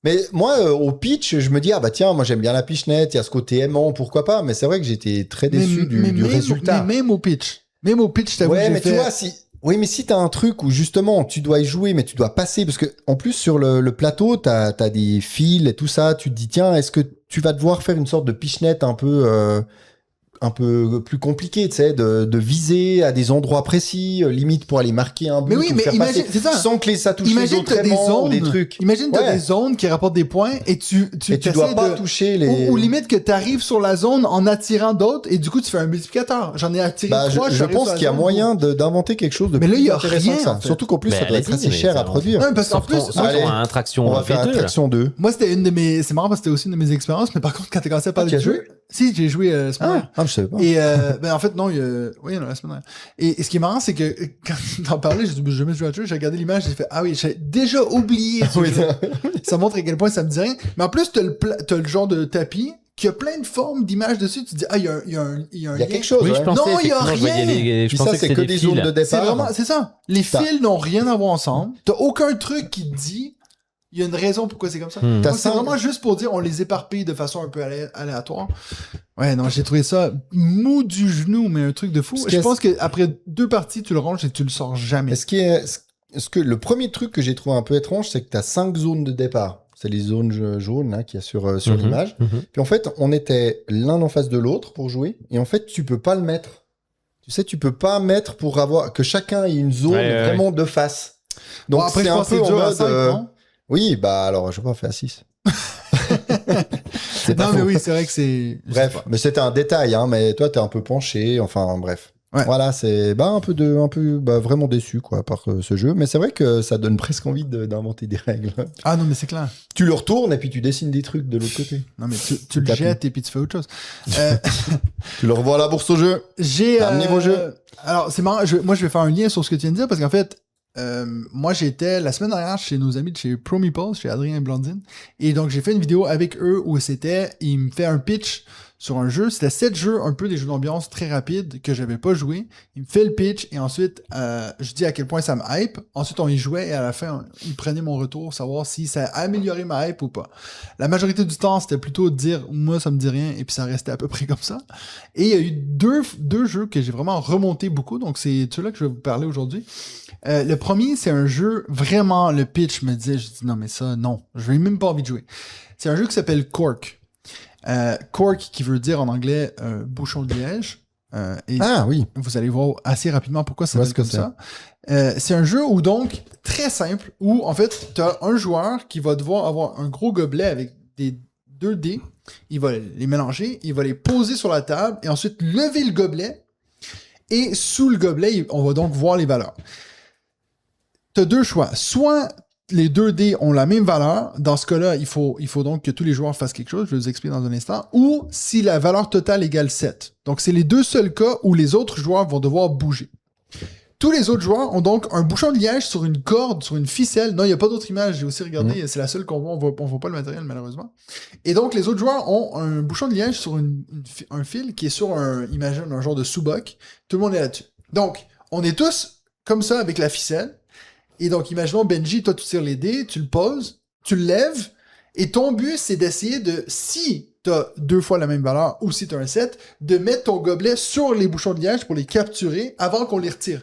Mais moi, au pitch, je me dis, tiens, moi j'aime bien la pichenette, il y a ce côté aimant, pourquoi pas. Mais c'est vrai que j'étais très déçu du résultat. Mais même au pitch, je t'avoue, Ouais, j'ai mais fait... tu vois, si t'as un truc où justement tu dois y jouer, mais tu dois passer, parce que en plus sur le plateau, t'as des fils et tout ça, tu te dis, tiens, est-ce que tu vas devoir faire une sorte de pichenette un peu plus compliqué, tu sais, de viser à des endroits précis, limite pour aller marquer un but, Mais oui, ou mais faire imagine, passer c'est ça. sans que ça touche les Imagine autres t'as des aimants ou zones, des trucs. imagine t'as Ouais. des zones qui rapportent des points et tu dois pas de... toucher les... Ou limite que t'arrives sur la zone en attirant d'autres et du coup tu fais un multiplicateur. J'en ai attiré 3, je pense qu'il y a moyen d'inventer quelque chose de Mais là, plus il y a intéressant rien, que ça. en fait. Surtout qu'en plus, Mais ça doit être allez-y, assez mais cher ça, à produire. Non, parce qu'en plus, Sortons allez, à Attraction On va faire V2. là. Attraction 2. moi c'était une de mes... C'est marrant parce que c'était aussi une de mes expériences, mais par contre quand t'as commencé à parler tu as du jeu... Si, j'ai joué ce moment. Je sais pas. Et en fait, non, oui, non, la semaine dernière. Et ce qui est marrant, c'est que quand t'en parlais, j'ai dit, j'ai jamais joué à ce jeu, j'ai regardé l'image, j'ai fait, ah oui, j'ai déjà oublié ce jeu. Ça montre à quel point ça me dit rien. Mais en plus, t'as le genre de tapis qui a plein de formes d'images dessus. Tu te dis, il y a un Il y a lien. quelque chose. Oui, ouais. je pensais, Non, il y a effectivement, je voyais rien. je Puis pensais ça, que c'est c'était que des des fils. zones de C'est départ. vraiment, c'est ça. Les T'as- fils n'ont rien à voir ensemble. T'as aucun truc qui te dit, il y a une raison pourquoi c'est comme ça. Hmm. T'as Donc, c'est cinq- vraiment juste pour dire, on les éparpille de façon un peu aléatoire. Ouais, non, j'ai trouvé ça mou du genou, mais un truc de fou. Parce Je que- pense qu'après 2 parties, tu le ranges et tu le sors jamais. Est-ce que le premier truc que j'ai trouvé un peu étrange, c'est que tu as 5 zones de départ. C'est les zones jaunes hein, qu'il y a sur Mhm, l'image. mhm. Puis en fait, on était l'un en face de l'autre pour jouer. Et en fait, tu peux pas le mettre. Tu sais, tu peux pas mettre pour avoir que chacun ait une zone Ouais, vraiment de face. Donc Bon, après, c'est je un pense que peu c'est en dur à mode. 5, non? Oui, alors je sais pas, fait à 6. C'est pas Non, mais faux. oui, c'est vrai que c'est... je sais Bref, pas. mais c'était un détail, hein, mais toi, t'es un peu penché, enfin, bref. Ouais. Voilà, c'est vraiment déçu, quoi, par ce jeu. Mais c'est vrai que ça donne presque envie d'inventer des règles. Ah non, mais c'est clair. Tu le retournes et puis tu dessines des trucs de l'autre côté. Non, mais tu le Tapis. jettes et puis tu fais autre chose. Euh, Tu le revois à la bourse au jeu. j'ai... Amenez vos jeux. Alors, c'est marrant. Moi, je vais faire un lien sur ce que tu viens de dire parce qu'en fait, moi, j'étais la semaine dernière chez nos amis de chez Promipulse, chez Adrien et Blandine. Et donc, j'ai fait une vidéo avec eux où il me fait un pitch sur un jeu. C'était 7 jeux, un peu des jeux d'ambiance très rapides que j'avais pas joué. Il me fait le pitch et ensuite, je dis à quel point ça me hype. Ensuite, on y jouait et à la fin, il prenait mon retour, savoir si ça a amélioré ma hype ou pas. La majorité du temps, c'était plutôt de dire, moi, ça me dit rien, et puis ça restait à peu près comme ça. Et il y a eu deux jeux que j'ai vraiment remonté beaucoup, donc c'est ceux-là que je vais vous parler aujourd'hui. Le premier, c'est un jeu, vraiment, le pitch me disait, je dis non, mais ça, non, je n'ai même pas envie de jouer. C'est un jeu qui s'appelle Cork. Cork, qui veut dire en anglais bouchon de liège. Et oui. vous allez voir assez rapidement pourquoi ça Parce s'appelle comme ça. C'est un jeu où, donc, très simple, où, en fait, tu as un joueur qui va devoir avoir un gros gobelet avec des 2 dés. Il va les mélanger, il va les poser sur la table, et ensuite lever le gobelet. Et sous le gobelet, on va donc voir les valeurs. Tu as 2 choix. Soit les 2 dés ont la même valeur. Dans ce cas-là, il faut donc que tous les joueurs fassent quelque chose. Je vais vous expliquer dans un instant. Ou si la valeur totale égale 7. Donc, c'est les 2 seuls cas où les autres joueurs vont devoir bouger. Tous les autres joueurs ont donc un bouchon de liège sur une corde, sur une ficelle. Non, il n'y a pas d'autre image. J'ai aussi regardé. C'est la seule qu'on voit. On voit pas le matériel, malheureusement. Et donc, les autres joueurs ont un bouchon de liège sur un fil qui est sur imagine, un genre de sous-boc. Tout le monde est là-dessus. Donc, on est tous comme ça avec la ficelle. Et donc, imaginons, Benji, toi, tu tires les dés, tu le poses, tu le lèves, et ton but, c'est d'essayer de, si tu as 2 fois la même valeur, ou si tu as un 7, de mettre ton gobelet sur les bouchons de liège pour les capturer avant qu'on les retire.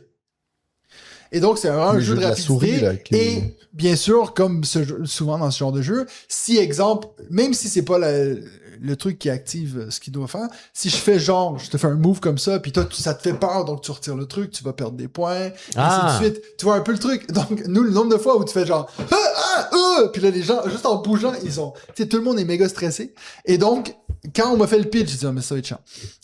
Et donc, c'est vraiment un jeu de rapidité. Souris, là, Et, bien sûr, comme souvent dans ce genre de jeu, si, exemple, même si c'est pas le truc qui active ce qu'il doit faire, si je fais genre, je te fais un move comme ça, puis toi, ça te fait peur, donc tu retires le truc, tu vas perdre des points, et ainsi de suite. Tu vois un peu le truc. Donc, nous, le nombre de fois où tu fais genre, puis là, les gens, juste en bougeant, tu sais, tout le monde est méga stressé. Et donc, quand on m'a fait le pitch, j'ai dit, mais ça va être chiant.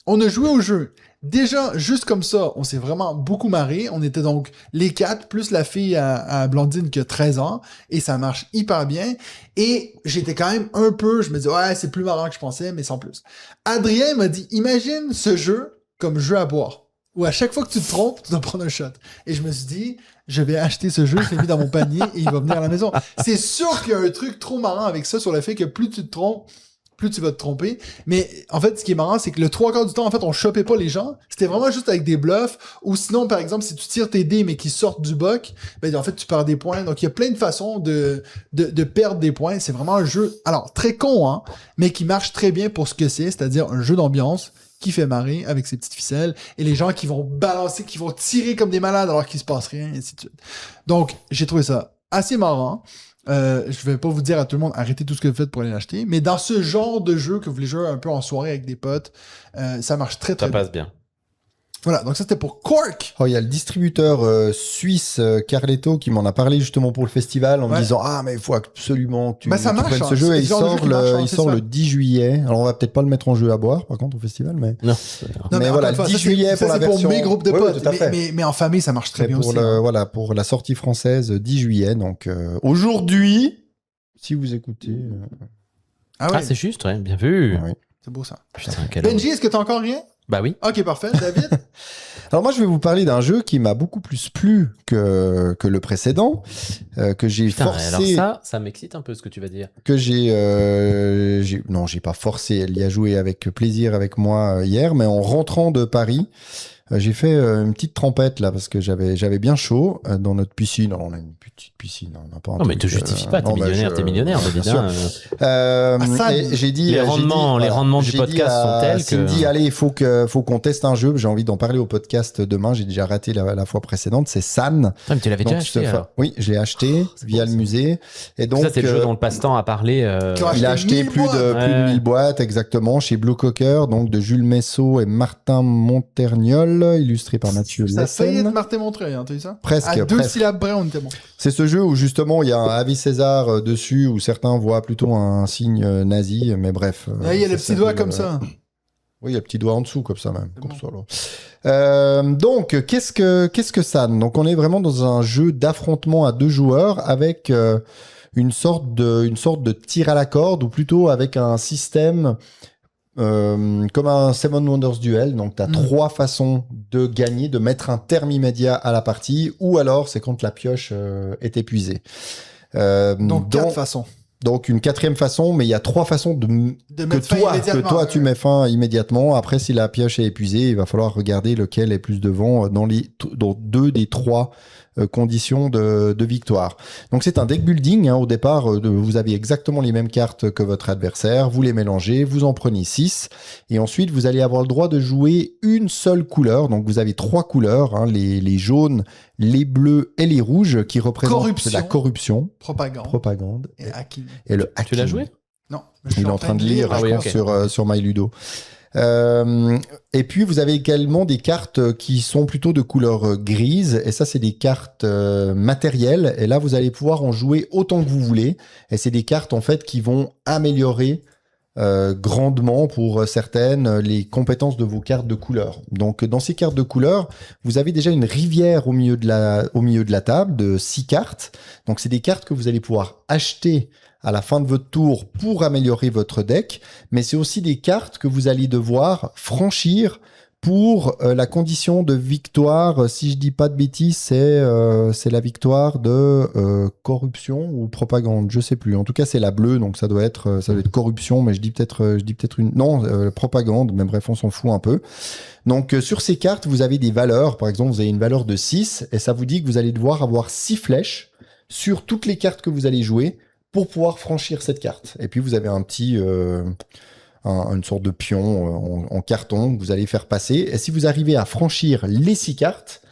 On a joué au jeu. Déjà, juste comme ça, on s'est vraiment beaucoup marré. On était donc les 4, plus la fille à Blandine qui a 13 ans, et ça marche hyper bien. Et j'étais quand même un peu, je me disais, ouais, c'est plus marrant que je pensais, mais sans plus. Adrien m'a dit, imagine ce jeu comme jeu à boire, où à chaque fois que tu te trompes, tu dois prendre un shot. Et je me suis dit, je vais acheter ce jeu, je l'ai mis dans mon panier, et il va venir à la maison. C'est sûr qu'il y a un truc trop marrant avec ça, sur le fait que plus tu te trompes, plus tu vas te tromper. Mais en fait, ce qui est marrant, c'est que le 3/4 du temps, en fait, on chopait pas les gens. C'était vraiment juste avec des bluffs. Ou sinon, par exemple, si tu tires tes dés, mais qu'ils sortent du boc, ben, en fait, tu perds des points. Donc, il y a plein de façons de perdre des points. C'est vraiment un jeu, alors, très con, hein, mais qui marche très bien pour ce que c'est-à-dire un jeu d'ambiance qui fait marrer avec ses petites ficelles et les gens qui vont balancer, qui vont tirer comme des malades alors qu'il se passe rien, et ainsi de suite. Donc, j'ai trouvé ça assez marrant. Je vais pas vous dire à tout le monde arrêtez tout ce que vous faites pour aller l'acheter, mais dans ce genre de jeu que vous voulez jouer un peu en soirée avec des potes, ça marche très très Ça passe bien. Voilà, donc ça c'était pour Cork. Oh, il y a le distributeur suisse Carletto qui m'en a parlé justement pour le festival en me disant mais il faut absolument que tu prennes ce jeu, et il sort le 10 juillet. Alors on va peut-être pas le mettre en jeu à boire par contre au festival, mais Non. mais voilà, le 10 juillet pour la version. Pour mes groupes de potes, tout à fait. mais en famille ça marche très bien pour aussi. Voilà, pour la sortie française 10 juillet. Donc aujourd'hui, si vous écoutez. Ah c'est juste, ouais, bien vu. Oui. C'est beau ça. Putain, quel Benji, est-ce que t'as encore rien? Bah oui. Ok, parfait. David? Alors moi, je vais vous parler d'un jeu qui m'a beaucoup plus plu que le précédent, que j'ai forcé. Alors ça m'excite un peu ce que tu vas dire. Que j'ai pas forcé. Elle y a joué avec plaisir avec moi hier, mais en rentrant de Paris, j'ai fait une petite trempette là parce que j'avais bien chaud dans notre piscine. Alors on a une petite piscine, on n'a pas un Non, mais truc, te justifie pas, t'es millionnaire, David. bien sûr. Et j'ai dit les rendements du podcast sont tels que. Cindy, allez, il faut qu'on teste un jeu. J'ai envie d'en parler au podcast demain. J'ai déjà raté la fois précédente. C'est San. Mais tu l'avais déjà acheté alors. Oui, je l'ai acheté via le musée. Et donc ça, c'est le jeu dont le passe-temps a parlé. Il a acheté plus de 1000 boîtes exactement chez Blue Cocker, donc de Jules Messot et Martin Montergnol, illustré par Mathieu Ça a failli Lessen. être Martin Montreuil, hein, t'as vu ça? Presque. À 2 syllabes près, on était bon. C'est ce jeu où justement il y a un Avis César dessus, où certains voient plutôt un signe nazi, mais bref. Il y a les petits doigts comme ça. Oui, il y a le petit doigt en dessous, comme ça même. C'est Comme bon. ça, là. Donc, qu'est-ce que ça? Donc, on est vraiment dans un jeu d'affrontement à 2 joueurs avec une sorte de tir à la corde, ou plutôt avec un système comme un Seven Wonders Duel. Donc, tu as 3 façons de gagner, de mettre un terme immédiat à la partie, ou alors c'est quand la pioche est épuisée. Donc, 4 façons. Donc, une 4e façon, mais il y a 3 façons mettre fin immédiatement. que toi, tu mets fin immédiatement. Après, si la pioche est épuisée, il va falloir regarder lequel est plus devant dans 2 des 3 conditions de victoire. Donc, c'est un deck building. Au départ, vous avez exactement les mêmes cartes que votre adversaire. Vous les mélangez, vous en prenez 6. Et ensuite, vous allez avoir le droit de jouer une seule couleur. Donc, vous avez 3 couleurs, les jaunes, les bleus et les rouges qui représentent la corruption, propagande et hacking. Et le hacking. Tu l'as joué? Non. Il est en train de lire sur MyLudo. Et puis, vous avez également des cartes qui sont plutôt de couleur grise. Et ça, c'est des cartes matérielles. Et là, vous allez pouvoir en jouer autant que vous voulez. Et c'est des cartes, en fait, qui vont améliorer grandement pour certaines les compétences de vos cartes de couleur. Donc dans ces cartes de couleur, vous avez déjà une rivière au milieu de la table de 6 cartes. Donc c'est des cartes que vous allez pouvoir acheter à la fin de votre tour pour améliorer votre deck, mais c'est aussi des cartes que vous allez devoir franchir pour la condition de victoire. Si je dis pas de bêtises, c'est la victoire de corruption ou propagande, je sais plus. En tout cas, c'est la bleue, donc ça doit être corruption, mais je dis peut-être une propagande. Mais bref, on s'en fout un peu. Donc sur ces cartes, vous avez des valeurs. Par exemple, vous avez une valeur de 6 et ça vous dit que vous allez devoir avoir 6 flèches sur toutes les cartes que vous allez jouer pour pouvoir franchir cette carte. Et puis vous avez un petit une sorte de pion en carton que vous allez faire passer. Et si vous arrivez à franchir les 6 cartes,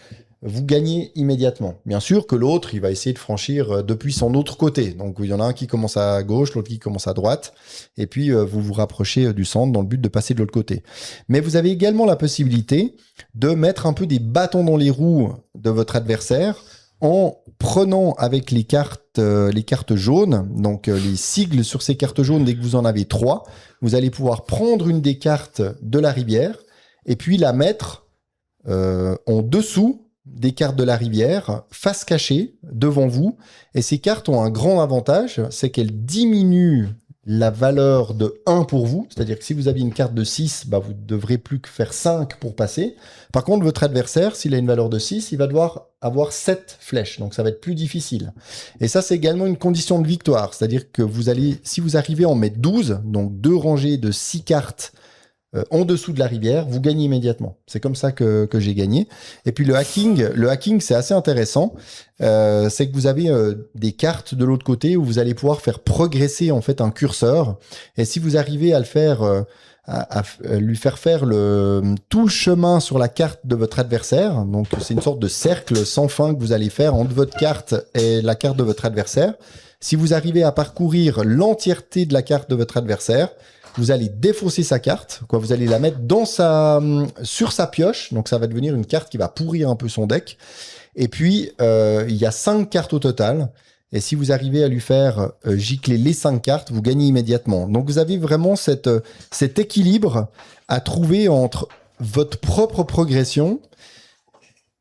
vous gagnez immédiatement. Bien sûr que l'autre, il va essayer de franchir depuis son autre côté. Donc, il y en a un qui commence à gauche, l'autre qui commence à droite. Et puis, vous vous rapprochez du centre dans le but de passer de l'autre côté. Mais vous avez également la possibilité de mettre un peu des bâtons dans les roues de votre adversaire en prenant avec les cartes jaunes, donc les sigles sur ces cartes jaunes, dès que vous en avez 3, vous allez pouvoir prendre une des cartes de la rivière et puis la mettre en dessous des cartes de la rivière, face cachée, devant vous. Et ces cartes ont un grand avantage, c'est qu'elles diminuent la valeur de 1 pour vous, c'est-à-dire que si vous aviez une carte de 6, vous ne devrez plus que faire 5 pour passer. Par contre, votre adversaire, s'il a une valeur de 6, il va devoir avoir 7 flèches, donc ça va être plus difficile. Et ça, c'est également une condition de victoire, c'est-à-dire que si vous arrivez à en mettre 12, donc 2 rangées de 6 cartes en dessous de la rivière, vous gagnez immédiatement. C'est comme ça que j'ai gagné. Et puis le hacking, c'est assez intéressant. C'est que vous avez des cartes de l'autre côté où vous allez pouvoir faire progresser en fait un curseur. Et si vous arrivez à le faire, à lui faire faire tout le chemin sur la carte de votre adversaire, donc c'est une sorte de cercle sans fin que vous allez faire entre votre carte et la carte de votre adversaire. Si vous arrivez à parcourir l'entièreté de la carte de votre adversaire, vous allez défausser sa carte, vous allez la mettre sur sa pioche, donc ça va devenir une carte qui va pourrir un peu son deck. Et puis, il y a 5 cartes au total, et si vous arrivez à lui faire gicler les 5 cartes, vous gagnez immédiatement. Donc vous avez vraiment cet équilibre à trouver entre votre propre progression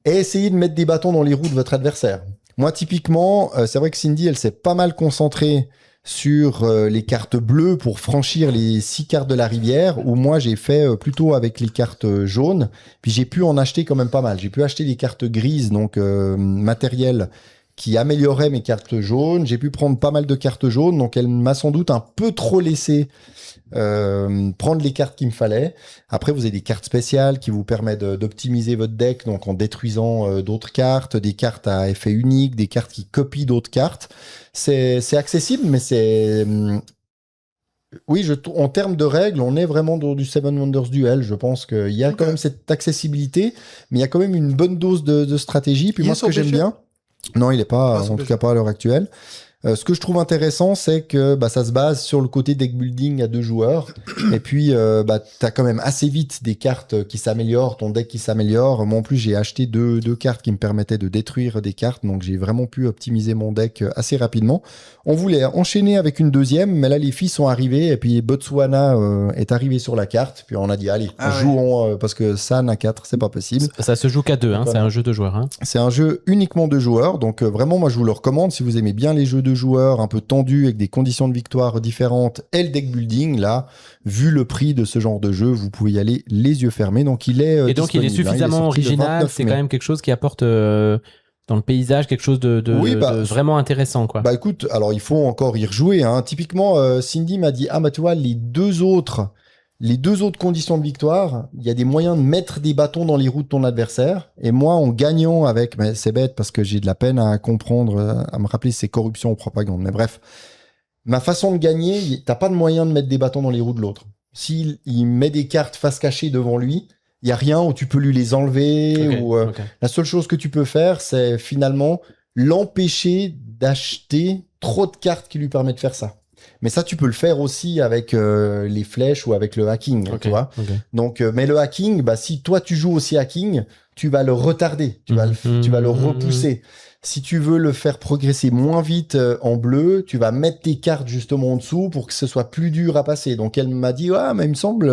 et essayer de mettre des bâtons dans les roues de votre adversaire. Moi, typiquement, c'est vrai que Cindy, elle s'est pas mal concentrée sur les cartes bleues pour franchir les 6 cartes de la rivière, où moi j'ai fait plutôt avec les cartes jaunes, puis j'ai pu en acheter quand même pas mal. J'ai pu acheter des cartes grises, donc matérielles, qui amélioraient mes cartes jaunes. J'ai pu prendre pas mal de cartes jaunes, donc elle m'a sans doute un peu trop laissé prendre les cartes qu'il me fallait. Après, vous avez des cartes spéciales qui vous permettent d'optimiser votre deck, donc en détruisant d'autres cartes, des cartes à effet unique, des cartes qui copient d'autres cartes. C'est accessible, mais c'est... Oui, en termes de règles, on est vraiment dans du Seven Wonders Duel. Je pense qu'il y a quand même cette accessibilité, mais il y a quand même une bonne dose de stratégie. Puis moi, ce que j'aime bien... Non, il n'est pas, en tout cas pas à l'heure actuelle. Ce que je trouve intéressant, c'est que ça se base sur le côté deck building à 2 joueurs. Et puis, tu as quand même assez vite des cartes qui s'améliorent, ton deck qui s'améliore. Moi, en plus, j'ai acheté deux cartes qui me permettaient de détruire des cartes. Donc, j'ai vraiment pu optimiser mon deck assez rapidement. On voulait enchaîner avec une deuxième, mais là, les filles sont arrivées. Et puis, Botswana est arrivé sur la carte. Puis, on a dit, allez, jouons, parce que San à 4, c'est pas possible. Ça se joue qu'à 2, hein, c'est un jeu de joueurs. Hein. C'est un jeu uniquement de joueurs. Donc, vraiment, moi, je vous le recommande. Si vous aimez bien les jeux de 2 joueurs un peu tendu avec des conditions de victoire différentes et le deck building, là, vu le prix de ce genre de jeu, vous pouvez y aller les yeux fermés. Donc il est Et donc il est disponible, hein. suffisamment sorti le original, 29 c'est mai. quand même quelque chose qui apporte dans le paysage quelque chose de Oui, bah, de vraiment intéressant, quoi. Bah écoute, alors il faut encore y rejouer, hein. Typiquement, Cindy m'a dit, ah bah tu vois, les deux autres conditions de victoire, il y a des moyens de mettre des bâtons dans les roues de ton adversaire. Et moi, en gagnant avec, mais c'est bête parce que j'ai de la peine à comprendre, à me rappeler c'est corruption ou propagande. Mais bref, ma façon de gagner, t'as pas de moyen de mettre des bâtons dans les roues de l'autre. S'il met des cartes face cachée devant lui, il y a rien où tu peux lui les enlever. Ok. La seule chose que tu peux faire, c'est finalement l'empêcher d'acheter trop de cartes qui lui permettent de faire ça. Mais ça, tu peux le faire aussi avec les flèches ou avec le hacking, tu vois. Donc, mais le hacking, bah, si toi tu joues aussi hacking, tu vas le retarder, tu vas le repousser. Si tu veux le faire progresser moins vite en bleu, tu vas mettre tes cartes justement en dessous pour que ce soit plus dur à passer. Donc elle m'a dit, ouais, mais il me semble,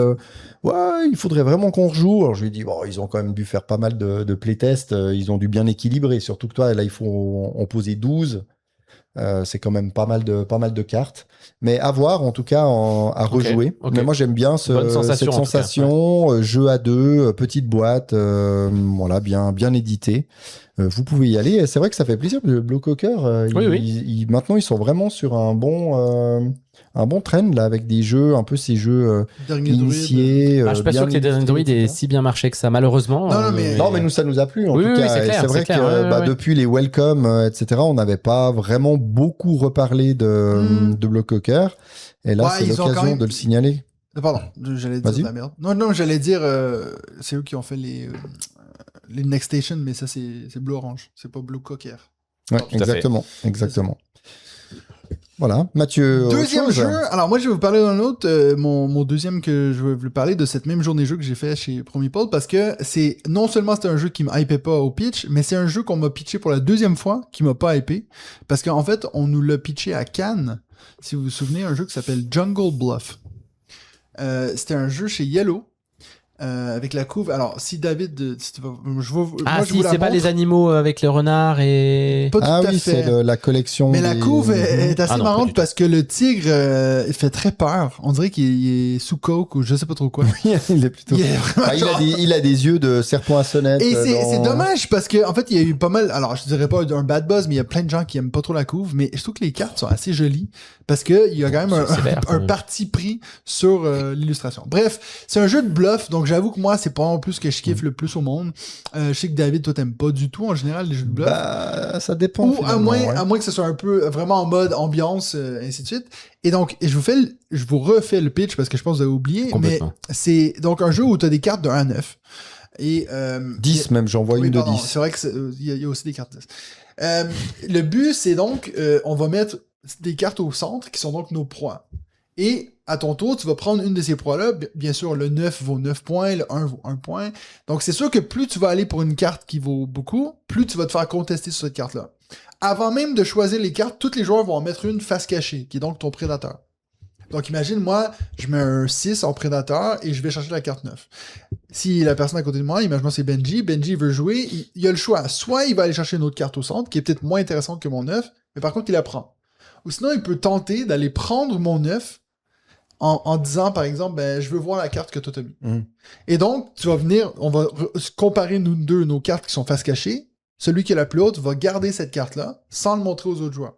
ouais, il faudrait vraiment qu'on rejoue. Alors je lui ai dit, bon, ils ont quand même dû faire pas mal de playtests, ils ont dû bien équilibrer. Surtout que toi, là, il faut en poser 12. C'est quand même pas mal de cartes. Mais à voir, en tout cas, à rejouer. Ok. Mais moi, j'aime bien Bonne sensation, cette en tout cas, sensation. Jeu à 2, petite boîte, voilà, bien édité. Vous pouvez y aller. Et c'est vrai que ça fait plaisir. Le Blue Cocker, maintenant, ils sont vraiment sur un bon trend, là, avec des jeux, un peu ces jeux Dernier initiés. Je suis pas sûr que les Dernier Druid aient si bien marché que ça, malheureusement. Non, mais- Non, mais nous, ça nous a plu, en Oui, tout oui, cas. c'est Et clair, c'est vrai c'est clair, que ouais. depuis les Welcome, etc., on n'avait pas vraiment beaucoup reparlé de Blue Cocker. Et là, Ouais, c'est ils ont quand l'occasion même- de le signaler. Pardon, j'allais dire Vas-y. de la merde. Non, j'allais dire, c'est eux qui ont fait les Next Station, mais ça, c'est Blue Orange. C'est pas Blue Cocker. Ouais, tout à fait. exactement. Voilà. Mathieu, autre Deuxième chose jeu, alors moi je vais vous parler d'un autre, mon deuxième que je vais vous parler de cette même journée jeu que j'ai fait chez Premier Paul, parce que non seulement c'est un jeu qui me hypait pas au pitch, mais c'est un jeu qu'on m'a pitché pour la deuxième fois qui m'a pas hypé, parce qu'en fait on nous l'a pitché à Cannes, si vous vous souvenez, un jeu qui s'appelle Jungle Bluff. C'était un jeu chez Yellow. Avec la couve. Alors, si David, si tu vas, moi, je vous Si, la c'est pas montre. les animaux avec le renard et... Pas tout Ah à oui, fait. c'est la collection. Mais la couve est assez Ah non, pas marrante du tout. parce que le tigre il fait très peur. On dirait qu'il est sous coke ou je sais pas trop quoi. il est plutôt. Il est vraiment Ah, genre- il a des yeux de serpent à sonnette. Et c'est dans- dommage parce que en fait il y a eu pas mal, alors je dirais pas un bad buzz, mais il y a plein de gens qui aiment pas trop la couve, mais je trouve que les cartes sont assez jolies parce que il y a quand même C'est sévère, quand un même. parti pris sur l'illustration. Bref, c'est un jeu de bluff, donc j'avoue que moi c'est pas non plus ce que je kiffe le plus au monde. Je sais que David toi t'aimes pas du tout en général les jeux de bluff. Bah, ça dépend. Ou finalement, ouais. à moins que ce soit un peu vraiment en mode ambiance, ainsi de suite. Et donc, je vous refais le pitch parce que je pense que vous avez oublié, mais Complètement. c'est donc un jeu où tu as des cartes de 1 à 9. Et, 10 même, j'en vois oui, une de pardon, 10. c'est vrai qu'il y a aussi des cartes 10. Le but, c'est donc, on va mettre des cartes au centre qui sont donc nos proies. Et à ton tour, tu vas prendre une de ces proies-là. Bien sûr, le 9 vaut 9 points, le 1 vaut 1 point. Donc, c'est sûr que plus tu vas aller pour une carte qui vaut beaucoup, plus tu vas te faire contester sur cette carte-là. Avant même de choisir les cartes, tous les joueurs vont en mettre une face cachée, qui est donc ton prédateur. Donc, imagine, moi, je mets un 6 en prédateur et je vais chercher la carte 9. Si la personne à côté de moi, imaginons c'est Benji veut jouer, il a le choix. Soit il va aller chercher une autre carte au centre, qui est peut-être moins intéressante que mon 9, mais par contre, il la prend. Ou sinon, il peut tenter d'aller prendre mon 9 en disant, par exemple, ben, je veux voir la carte que toi t'as mis. Mhm. Et donc, tu vas venir, on va comparer nous deux, nos cartes qui sont face cachée. Celui qui est la plus haute va garder cette carte-là sans le montrer aux autres joueurs.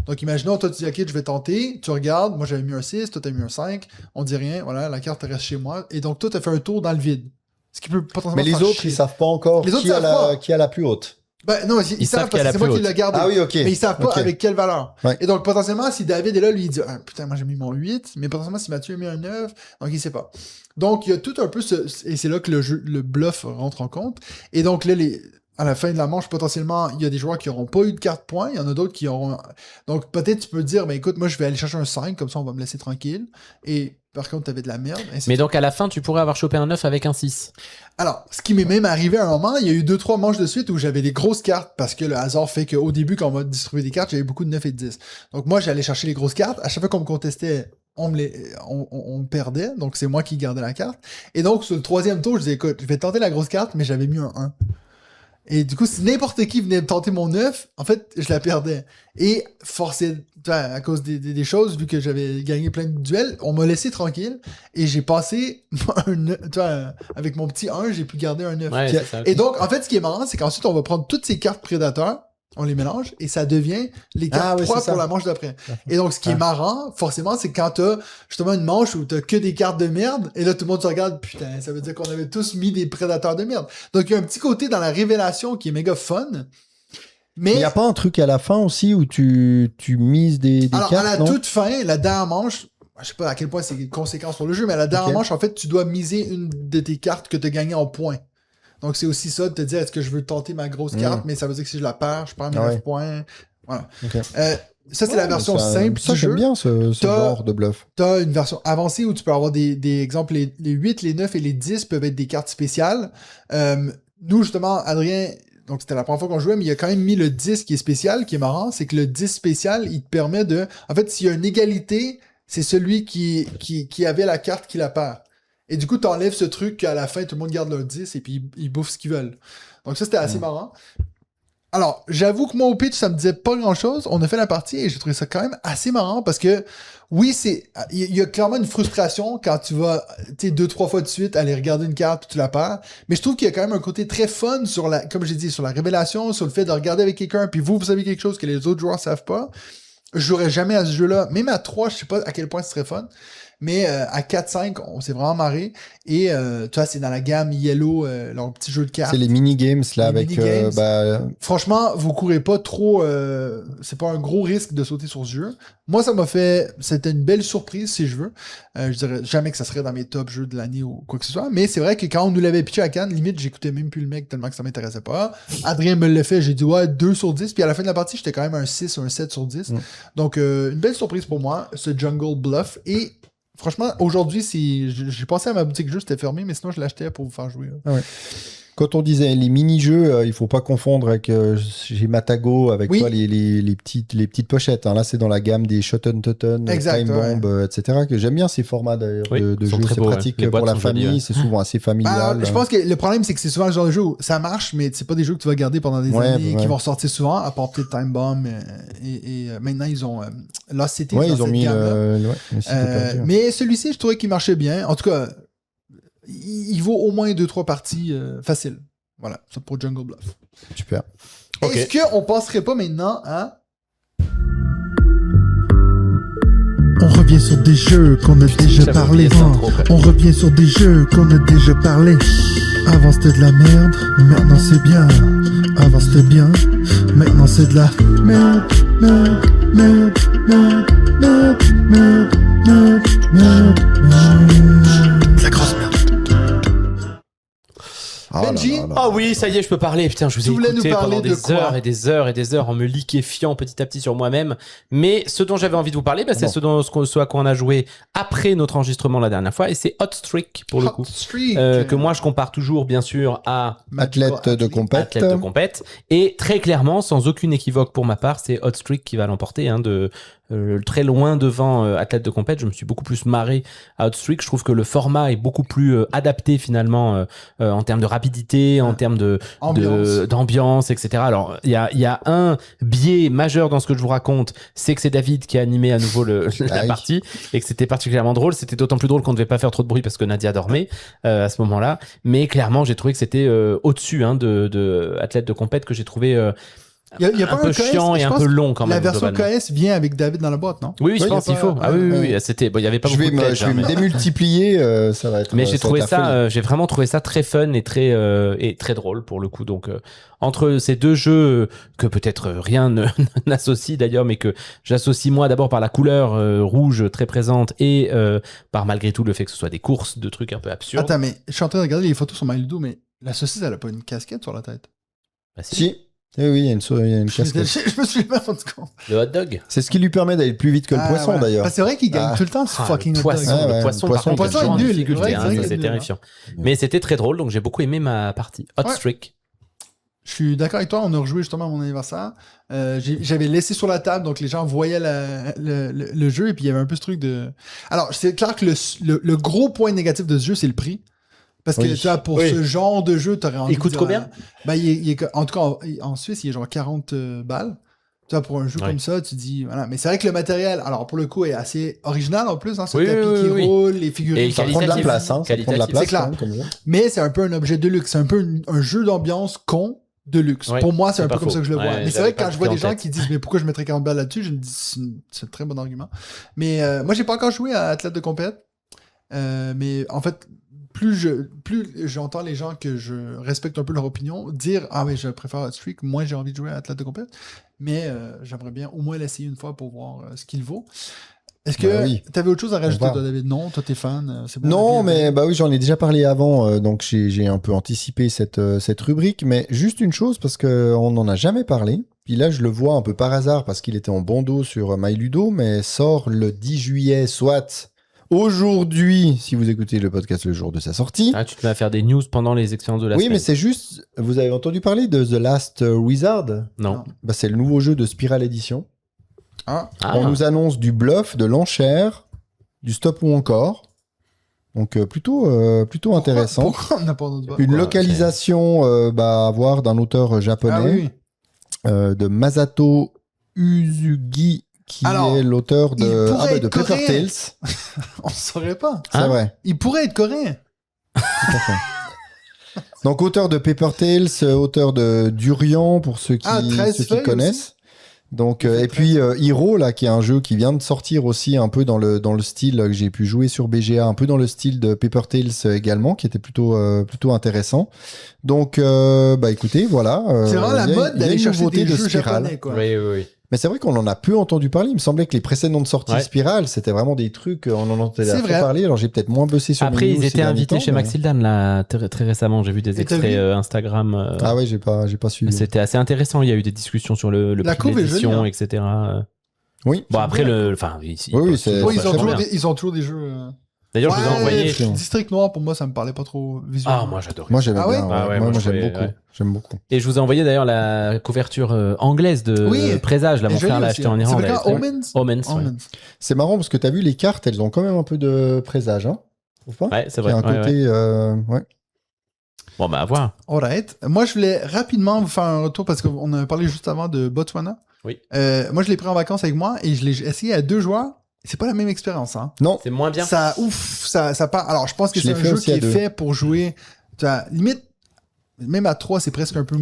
Donc, imaginons, toi, tu dis, OK, je vais tenter. Tu regardes, moi, j'avais mis un 6, toi, t'as mis un 5. On dit rien, voilà, la carte reste chez moi. Et donc, toi, t'as fait un tour dans le vide. Ce qui peut potentiellement Mais les faire autres, chier. ils savent pas encore Les autres qui a savent pas. qui a la plus haute. Ben, non, ils savent savent parce qu'elle que a c'est moi plus qui l'ai haute. gardé. Ah oui, ok. Mais ils savent pas Ok. avec quelle valeur. Ouais. Et donc, potentiellement, si David est là, lui, il dit, ah, putain, moi, j'ai mis mon 8, mais potentiellement, si Mathieu a mis un 9, donc il sait pas. Donc, il y a tout un peu et c'est là que le bluff rentre en compte. Et donc, là, à la fin de la manche, potentiellement, il y a des joueurs qui n'auront pas eu de carte point, il y en a d'autres qui auront. Donc, peut-être tu peux dire, ben écoute, moi, je vais aller chercher un 5, comme ça, on va me laisser tranquille. Et par contre, t'avais de la merde. ainsi de Mais suite. donc à la fin, tu pourrais avoir chopé un 9 avec un 6. Alors, ce qui m'est même arrivé à un moment, il y a eu 2-3 manches de suite où j'avais des grosses cartes parce que le hasard fait qu'au début, quand on m'a distribué des cartes, j'avais beaucoup de 9 et de 10. Donc moi, j'allais chercher les grosses cartes. À chaque fois qu'on me contestait, on me perdait. Donc c'est moi qui gardais la carte. Et donc, sur le troisième tour, je disais, écoute, je vais tenter la grosse carte, mais j'avais mis un 1. Et du coup, si n'importe qui venait me tenter mon œuf, en fait, je la perdais. Et forcé, à cause des choses, vu que j'avais gagné plein de duels, on m'a laissé tranquille. Et j'ai passé avec mon petit 1, j'ai pu garder un œuf. Ouais, c'est ça. Et donc, en fait, ce qui est marrant, c'est qu'ensuite, on va prendre toutes ces cartes prédateurs, on les mélange, et ça devient les cartes proies pour la manche d'après. Et donc, ce qui est marrant, forcément, c'est quand t'as justement une manche où t'as que des cartes de merde, et là, tout le monde se regarde, putain, ça veut dire qu'on avait tous mis des prédateurs de merde. Donc, il y a un petit côté dans la révélation qui est méga fun. Mais il n'y a pas un truc à la fin aussi où tu mises des alors, cartes, à la non? toute fin, la dernière manche, je sais pas à quel point c'est une conséquence pour le jeu, mais à la dernière manche, en fait, tu dois miser une de tes cartes que tu as gagnées en points. Donc, c'est aussi ça de te dire, est-ce que je veux tenter ma grosse carte, mais ça veut dire que si je la perds, je perds mes 9 points. Voilà. Ça, c'est la version simple du jeu. J'aime bien ce genre de bluff. T'as une version avancée où tu peux avoir des exemples, les 8, les 9 et les 10 peuvent être des cartes spéciales. Nous, justement, Adrien, donc c'était la première fois qu'on jouait, mais il a quand même mis le 10 qui est spécial, qui est marrant, c'est que le 10 spécial, il te permet de... En fait, s'il y a une égalité, c'est celui qui avait la carte qui la perd. Et du coup, t'enlèves ce truc qu'à la fin, tout le monde garde leur 10 et puis ils bouffent ce qu'ils veulent. Donc ça, c'était assez marrant. Alors, j'avoue que moi, au pitch, ça me disait pas grand-chose. On a fait la partie et j'ai trouvé ça quand même assez marrant parce que, oui, il y a clairement une frustration quand tu vas, 2-3 fois de suite aller regarder une carte puis tu la perds. Mais je trouve qu'il y a quand même un côté très fun comme j'ai dit, sur la révélation, sur le fait de regarder avec quelqu'un puis vous savez quelque chose que les autres joueurs savent pas. Je jouerais jamais à ce jeu-là. Même à 3, je sais pas à quel point ce serait fun. Mais à 4-5, on s'est vraiment marré. Et tu vois, c'est dans la gamme Yellow, leur petit jeu de cartes. C'est les mini-games, là, avec... Franchement, vous courez pas trop... c'est pas un gros risque de sauter sur ce jeu. Moi, ça m'a fait... C'était une belle surprise, si je veux. Je dirais jamais que ça serait dans mes top jeux de l'année ou quoi que ce soit. Mais c'est vrai que quand on nous l'avait pitché à Cannes, limite, j'écoutais même plus le mec tellement que ça m'intéressait pas. Adrien me l'a fait, j'ai dit, ouais, 2 sur 10. Puis à la fin de la partie, j'étais quand même un 6 ou un 7 sur 10. Donc, une belle surprise pour moi, ce Jungle Bluff. Et... Franchement, aujourd'hui, j'ai passé à ma boutique de jeux, c'était fermé, mais sinon, je l'achetais pour vous faire jouer. Quand on disait les mini-jeux, il faut pas confondre avec j'ai Matago, avec toi, les petites pochettes. Hein. Là, c'est dans la gamme des Shotten Totten, Time Bomb, etc. Que j'aime bien ces formats de jeux. C'est pratique pour la famille, c'est souvent assez familial. Je pense que le problème, c'est que c'est souvent le genre de jeu où ça marche, mais c'est pas des jeux que tu vas garder pendant des années qui vont ressortir souvent, à part peut-être Time Bomb. Et maintenant, ils ont Lost City. Ils ont mis mais celui-ci, je trouvais qu'il marchait bien. En tout cas, il vaut au moins 2-3 parties faciles. Voilà, ça pour Jungle Bluff. Super. Est-ce qu'on passerait pas maintenant à... On revient sur des jeux qu'on a déjà parlé. On revient sur des jeux qu'on a déjà parlé. Avant c'était de la merde, maintenant c'est bien. Avant c'était bien, maintenant c'est de la merde, merde, merde, merde, merde, merde, merde, merde, merde. La grosse merde. Benji, oui, ça y est, je peux parler. Putain, je vous ai écouté pendant des heures et des heures et des heures en me liquéfiant petit à petit sur moi-même. Mais ce dont j'avais envie de vous parler, c'est ce à quoi on a joué après notre enregistrement la dernière fois, et c'est Hot Streak pour le coup. Que moi je compare toujours, bien sûr, à Athlète de compète. Et très clairement, sans aucune équivoque pour ma part, c'est Hot Streak qui va l'emporter, très loin devant Athlète de compète. Je me suis beaucoup plus marré à Hot Streak. Je trouve que le format est beaucoup plus adapté finalement en termes de rapidité, en termes d'ambiance, etc. Alors il y a un biais majeur dans ce que je vous raconte, c'est que c'est David qui a animé à nouveau la partie et que c'était particulièrement drôle. C'était d'autant plus drôle qu'on ne devait pas faire trop de bruit parce que Nadia dormait à ce moment-là. Mais clairement, j'ai trouvé que c'était au-dessus de Athlète de compète, que j'ai trouvé y a pas un peu chiant et un peu long quand même. La version KS vient avec David dans la boîte, non? Oui, je pense qu'il faut. Oui. C'était, il y avait pas beaucoup de je vais me démultiplier, ça va être. Mais j'ai trouvé ça, j'ai vraiment trouvé ça très fun et très drôle pour le coup. Donc, entre ces deux jeux que peut-être rien n'associe d'ailleurs, mais que j'associe moi d'abord par la couleur rouge très présente et par malgré tout le fait que ce soit des courses de trucs un peu absurdes. Attends, mais je suis en train de regarder les photos sur MyLudo, mais la saucisse, elle a pas une casquette sur la tête? Bah, si. Oui, il y a une casquette. Je me suis pas rendu compte. Le hot dog. C'est ce qui lui permet d'aller plus vite que le poisson, d'ailleurs. C'est vrai qu'il gagne tout le temps ce fucking hot dog. Le poisson est nul. Difficulté, c'est terrifiant. Mais c'était très drôle, donc j'ai beaucoup aimé ma partie. Hot Streak. Je suis d'accord avec toi, on a rejoué justement à mon anniversaire. J'avais laissé sur la table, donc les gens voyaient le jeu, et puis il y avait un peu ce truc de... Alors, c'est clair que le gros point négatif de ce jeu, c'est le prix. Parce que Oui. tu vois, pour Oui. ce genre de jeu, t'aurais envie Il coûte de dire, combien? Ben, en tout cas, en Suisse, il est genre 40 balles. Tu vois, pour un jeu Ouais. comme ça, tu dis, voilà. Mais c'est vrai que le matériel, alors pour le coup, est assez original en plus, hein, ce Oui, tapis oui, qui oui. roule, les figurines. Et Ça prend de la qualitatif. place, hein. Ça prend de la Qualitatif. place, C'est clair. quand même, comme jeu. Mais c'est un peu un objet de luxe. C'est un peu un jeu d'ambiance con de luxe. Ouais, pour moi, c'est c'est un pas peu comme faux. ça que je le vois. Ouais, Mais c'est j'avais vrai que pas quand je vois pris des en gens tête. qui disent, mais pourquoi je mettrais 40 balles là-dessus, je me dis, c'est un très bon argument. Mais moi, j'ai pas encore joué à Athlète de compète. Mais en fait, plus j'entends les gens que je respecte un peu leur opinion dire ah oui, je préfère Hot Streak, moins j'ai envie de jouer à Athlète de compète, mais j'aimerais bien au moins l'essayer une fois pour voir ce qu'il vaut. Est-ce que Bah oui. t'avais autre chose à rajouter, On va. toi, David? Non, toi t'es fan, c'est bon. Non, la vie est mais belle. bah oui, j'en ai déjà parlé avant, donc j'ai un peu anticipé cette rubrique, mais juste une chose, parce qu'on n'en a jamais parlé, puis là je le vois un peu par hasard, parce qu'il était en bandeau sur MyLudo, mais sort le 10 juillet, soit aujourd'hui, si vous écoutez le podcast le jour de sa sortie. Ah, tu te mets à faire des news pendant les expériences de la Oui, semaine. mais c'est juste, vous avez entendu parler de The Last Wizard? Non. Bah, c'est le nouveau jeu de Spiral Edition. Ah, Ah, On nous annonce du bluff, de l'enchère, du stop ou encore. Donc plutôt intéressant. Pourquoi on n'a pas d'autre voix? Une Quoi, localisation à voir d'un auteur Ah oui, japonais, oui. de Masato Uzugi, qui Alors, est l'auteur il de, pourrait de être Paper coréen. Tales. On saurait pas. C'est Hein vrai. Il pourrait être coréen. Tout à fait. Donc auteur de Paper Tales, auteur de Durian pour ceux qui, 13 ceux qui feuilles connaissent. Donc Il fait et puis Hero là qui est un jeu qui vient de sortir aussi un peu dans le style que j'ai pu jouer sur BGA, un peu dans le style de Paper Tales également, qui était plutôt intéressant. Donc bah écoutez, voilà, C'est vraiment la il y a- mode il y a d'aller une chercher nouveauté des de jeux Spiral. japonais, quoi. Oui, oui, oui. Mais c'est vrai qu'on en a peu entendu parler. Il me semblait que les précédentes sorties Ouais. Spiral, c'était vraiment des trucs, on en entendait C'est à vrai. parler. Alors j'ai peut-être moins bossé sur Après, mes ils news ces étaient derniers invités temps, chez mais- Maxildan là, très récemment. J'ai vu des Et t'as extraits vu Instagram. Ah ouais, j'ai pas suivi. C'était assez intéressant. Il y a eu des discussions sur le La prix de couve est l'édition, jolie, hein. etc. Oui. Bon, après, bien. enfin, Oui, oui, c'est- Oui, ça fait bien. ils ont toujours des jeux. D'ailleurs, je vous ai envoyé. Excellent. District Noir, pour moi, ça me parlait pas trop visuellement. Ah, moi, j'adore. Moi j'aimais Ah ouais bien. Ah ouais, moi moi, je j'aime trouvais, beaucoup. ouais. J'aime beaucoup. Et je vous ai envoyé d'ailleurs la couverture anglaise de Oui. Présage. Là, Et mon joli frère l'a aussi, acheté en hein. Irlande. C'est elle pas est quand très- Omens. Omens, ouais. Omens. C'est marrant parce que t'as vu les cartes, elles ont quand même un peu de présage, hein. Trouve pas? Ouais, c'est Il y vrai. a un ouais, côté, ouais. ouais. Bon, bah, à voir. Alright. Moi, je voulais rapidement vous faire un retour parce qu'on a parlé juste avant de Botswana. Oui. Moi, je l'ai pris en vacances avec moi et je l'ai essayé à 2 joueurs. C'est pas la même expérience, hein. Non, C'est moins bien. Ça, ouf, ça part. Alors, je pense que Je c'est l'ai un fait jeu aussi qui à est 2. fait pour jouer. Tu vois, limite, même à 3, c'est presque un peu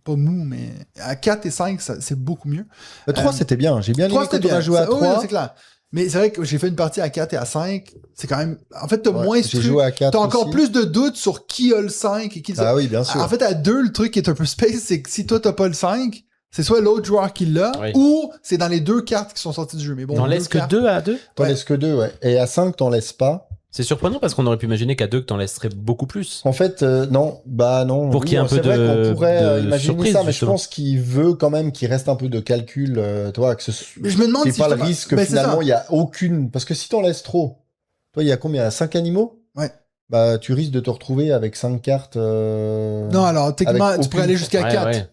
pas mou, mais à 4 et 5, c'est beaucoup mieux. le 3 c'était bien. J'ai bien aimé 3, quand c'était on a bien. joué à Oui, 3. c'est clair. Mais c'est vrai que j'ai fait une partie à 4 et à 5. C'est quand même. En fait, t'as Ouais, moins ce j'ai truc. joué à 4 T'as encore aussi. plus de doutes sur qui a le 5 et qui le Ah oui, bien sûr. En fait, à 2, le truc qui est un peu space, c'est que si toi t'as pas le 5, c'est soit l'autre joueur qui l'a, Oui. ou c'est dans les 2 cartes qui sont sorties du jeu. Mais bon, T'en deux laisses que cartes- 2 à 2? T'en ouais. laisses que 2, ouais. Et à 5, t'en laisses pas. C'est surprenant parce qu'on aurait pu imaginer qu'à 2 que t'en laisserais beaucoup plus. En fait, non, bah non. Pour qu'il y ait un peu c'est vrai de- qu'on pourrait de imaginer surprise, ça, mais justement. je pense qu'il veut quand même qu'il reste un peu de calcul, toi, que ce Mais je me demande c'est si pas le justement- risque que Ben, c'est finalement ça. il y a aucune, parce que si t'en laisses trop, toi, il y a combien? 5 animaux? Ouais. Bah, tu risques de te retrouver avec 5 cartes. Non, alors, techniquement, avec tu pourrais aucune- aller jusqu'à Ouais, 4. ouais.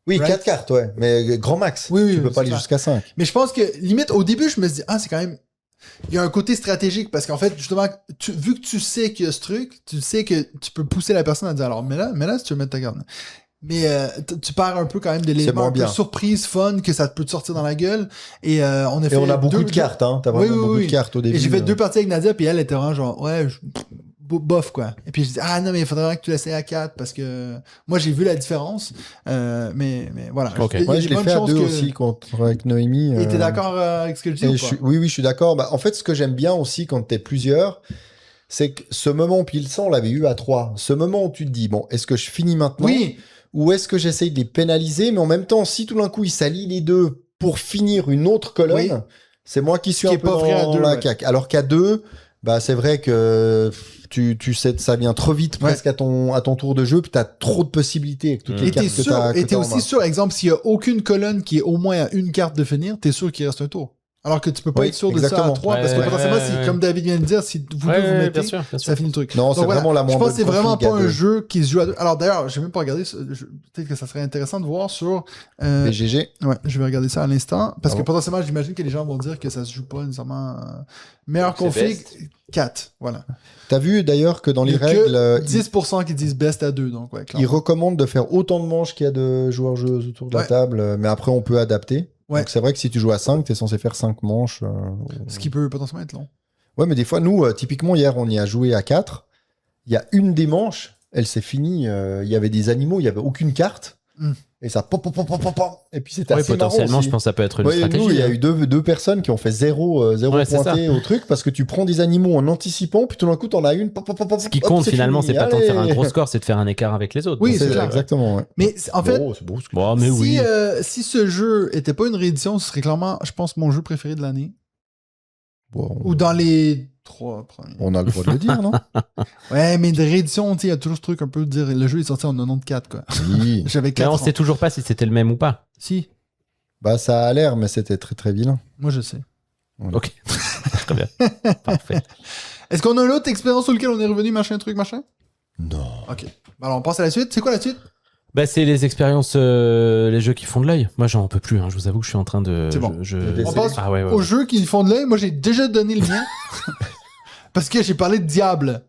Oui, Right. 4 cartes, ouais. Mais grand max. Oui, oui, tu peux c'est pas aller clair. jusqu'à 5. Mais je pense que, limite, au début, je me suis dit, c'est quand même. Il y a un côté stratégique parce qu'en fait, justement, vu que tu sais qu'il y a ce truc, tu sais que tu peux pousser la personne à dire alors, mais là, si tu veux mettre ta carte. Mais tu perds un peu quand même de l'élément moins un peu bien. surprise, fun, que ça peut te sortir dans la gueule. Et on a fait. Et on a beaucoup 2 de cartes, hein. T'as vraiment Oui, oui, beaucoup oui. de cartes au début. Et j'ai fait 2 parties avec Nadia, puis elle était vraiment genre, ouais, bof, quoi. Et puis je dis, ah non, mais il faudrait vraiment que tu l'essayes à 4 parce que moi, j'ai vu la différence. Mais voilà. Ok. Il y a Ouais, des je l'ai bonnes fait à choses 2 que- aussi avec Noémie. Et t'es d'accord avec ce que je dis Et ou je pas? suis- oui, je suis d'accord. Bah, en fait, ce que j'aime bien aussi quand t'es plusieurs, c'est que ce moment, puis le sang, on l'avait eu à 3. Ce moment où tu te dis, bon, est-ce que je finis maintenant? Oui, Ou est-ce que j'essaye de les pénaliser? Mais en même temps, si tout d'un coup, ils s'allient les deux pour finir une autre colonne, Oui. c'est moi qui suis Qui un est peu pas vrai à dans deux, la ouais. caque. Alors qu'à 2, bah, c'est vrai que tu sais, ça vient trop vite Ouais. presque à ton tour de jeu, puis t'as trop de possibilités avec toutes les et cartes t'es que sûr, t'as. et que t'es t'as en aussi main. sûr, exemple, s'il y a aucune colonne qui est au moins à une carte de finir, t'es sûr qu'il reste un tour. Alors que tu peux pas Oui, être sûr de ça à exactement. 3 parce que Ouais, potentiellement, ouais, si, ouais. comme David vient de dire, si vous deux Ouais, vous ouais, mettez, bien sûr, bien sûr. ça finit le truc. Non, c'est Donc, voilà. vraiment la Je moins pense que c'est bonne vraiment config à pas un deux. jeu qui se joue à deux. Alors d'ailleurs, j'ai même pas regardé. Peut-être que ça serait intéressant de voir sur. Les GG. Ouais, je vais regarder ça à l'instant. Parce Ah que bon? potentiellement, j'imagine que les gens vont dire que ça se joue pas nécessairement. Meilleur Donc, c'est config, best. 4. Voilà. T'as vu d'ailleurs que dans Il y les a règles, que 10% qui disent best à 2. Donc, ouais, ils clairement. recommandent de faire autant de manches qu'il y a de joueurs-joueuses autour de la Ouais. table, mais après on peut adapter. Ouais. Donc c'est vrai que si tu joues à 5, t'es censé faire 5 manches. Ce qui peut potentiellement être long. Ouais, mais des fois, nous, typiquement, hier, on y a joué à 4. Il y a une des manches, elle s'est finie. Il y avait des animaux, il n'y avait aucune carte. Mm. Et ça pop, pop, pop, pop, pop, pop. Et puis c'était Oui, assez marrant potentiellement, aussi. je pense que ça peut être une Ouais, stratégie. nous, il y a hein. eu deux personnes qui ont fait zéro Ouais, c'est pointé au truc parce que tu prends des animaux en anticipant, puis tout d'un coup, t'en as une. Pop, pop, pop, pop, Ce qui hop, compte finalement, fini. c'est pas tant de faire un Allez. gros score, c'est de faire un écart avec les autres. Oui, Donc, c'est clair. Exactement, ouais. Mais en fait, C'est beau ce que Bon, mais si, oui. si ce jeu était pas une réédition, ce serait clairement, je pense, mon jeu préféré de l'année. Bon, Ou dans les 3 premiers. on a le droit de le dire, non? Ouais, mais de réédition, tu sais, il y a toujours ce truc un peu de dire le jeu est sorti en 94, quoi. Oui. J'avais Mais 4 on ans. sait toujours pas si c'était le même ou pas. Si, Bah, ça a l'air, mais c'était très très vilain. moi je sais. Ok. Très bien. Parfait. Est-ce qu'on a une autre expérience sur laquelle on est revenu, machin, truc, machin? Non. Ok. Alors on passe à la suite. C'est quoi la suite? Bah, c'est les expériences, les jeux qui font de l'œil. Moi, j'en peux plus. Hein. Je vous avoue que je suis en train de. C'est bon. On On passe Ah ouais, ouais. aux jeux qui font de l'œil. Moi j'ai déjà donné le mien. Parce que j'ai parlé de Diable.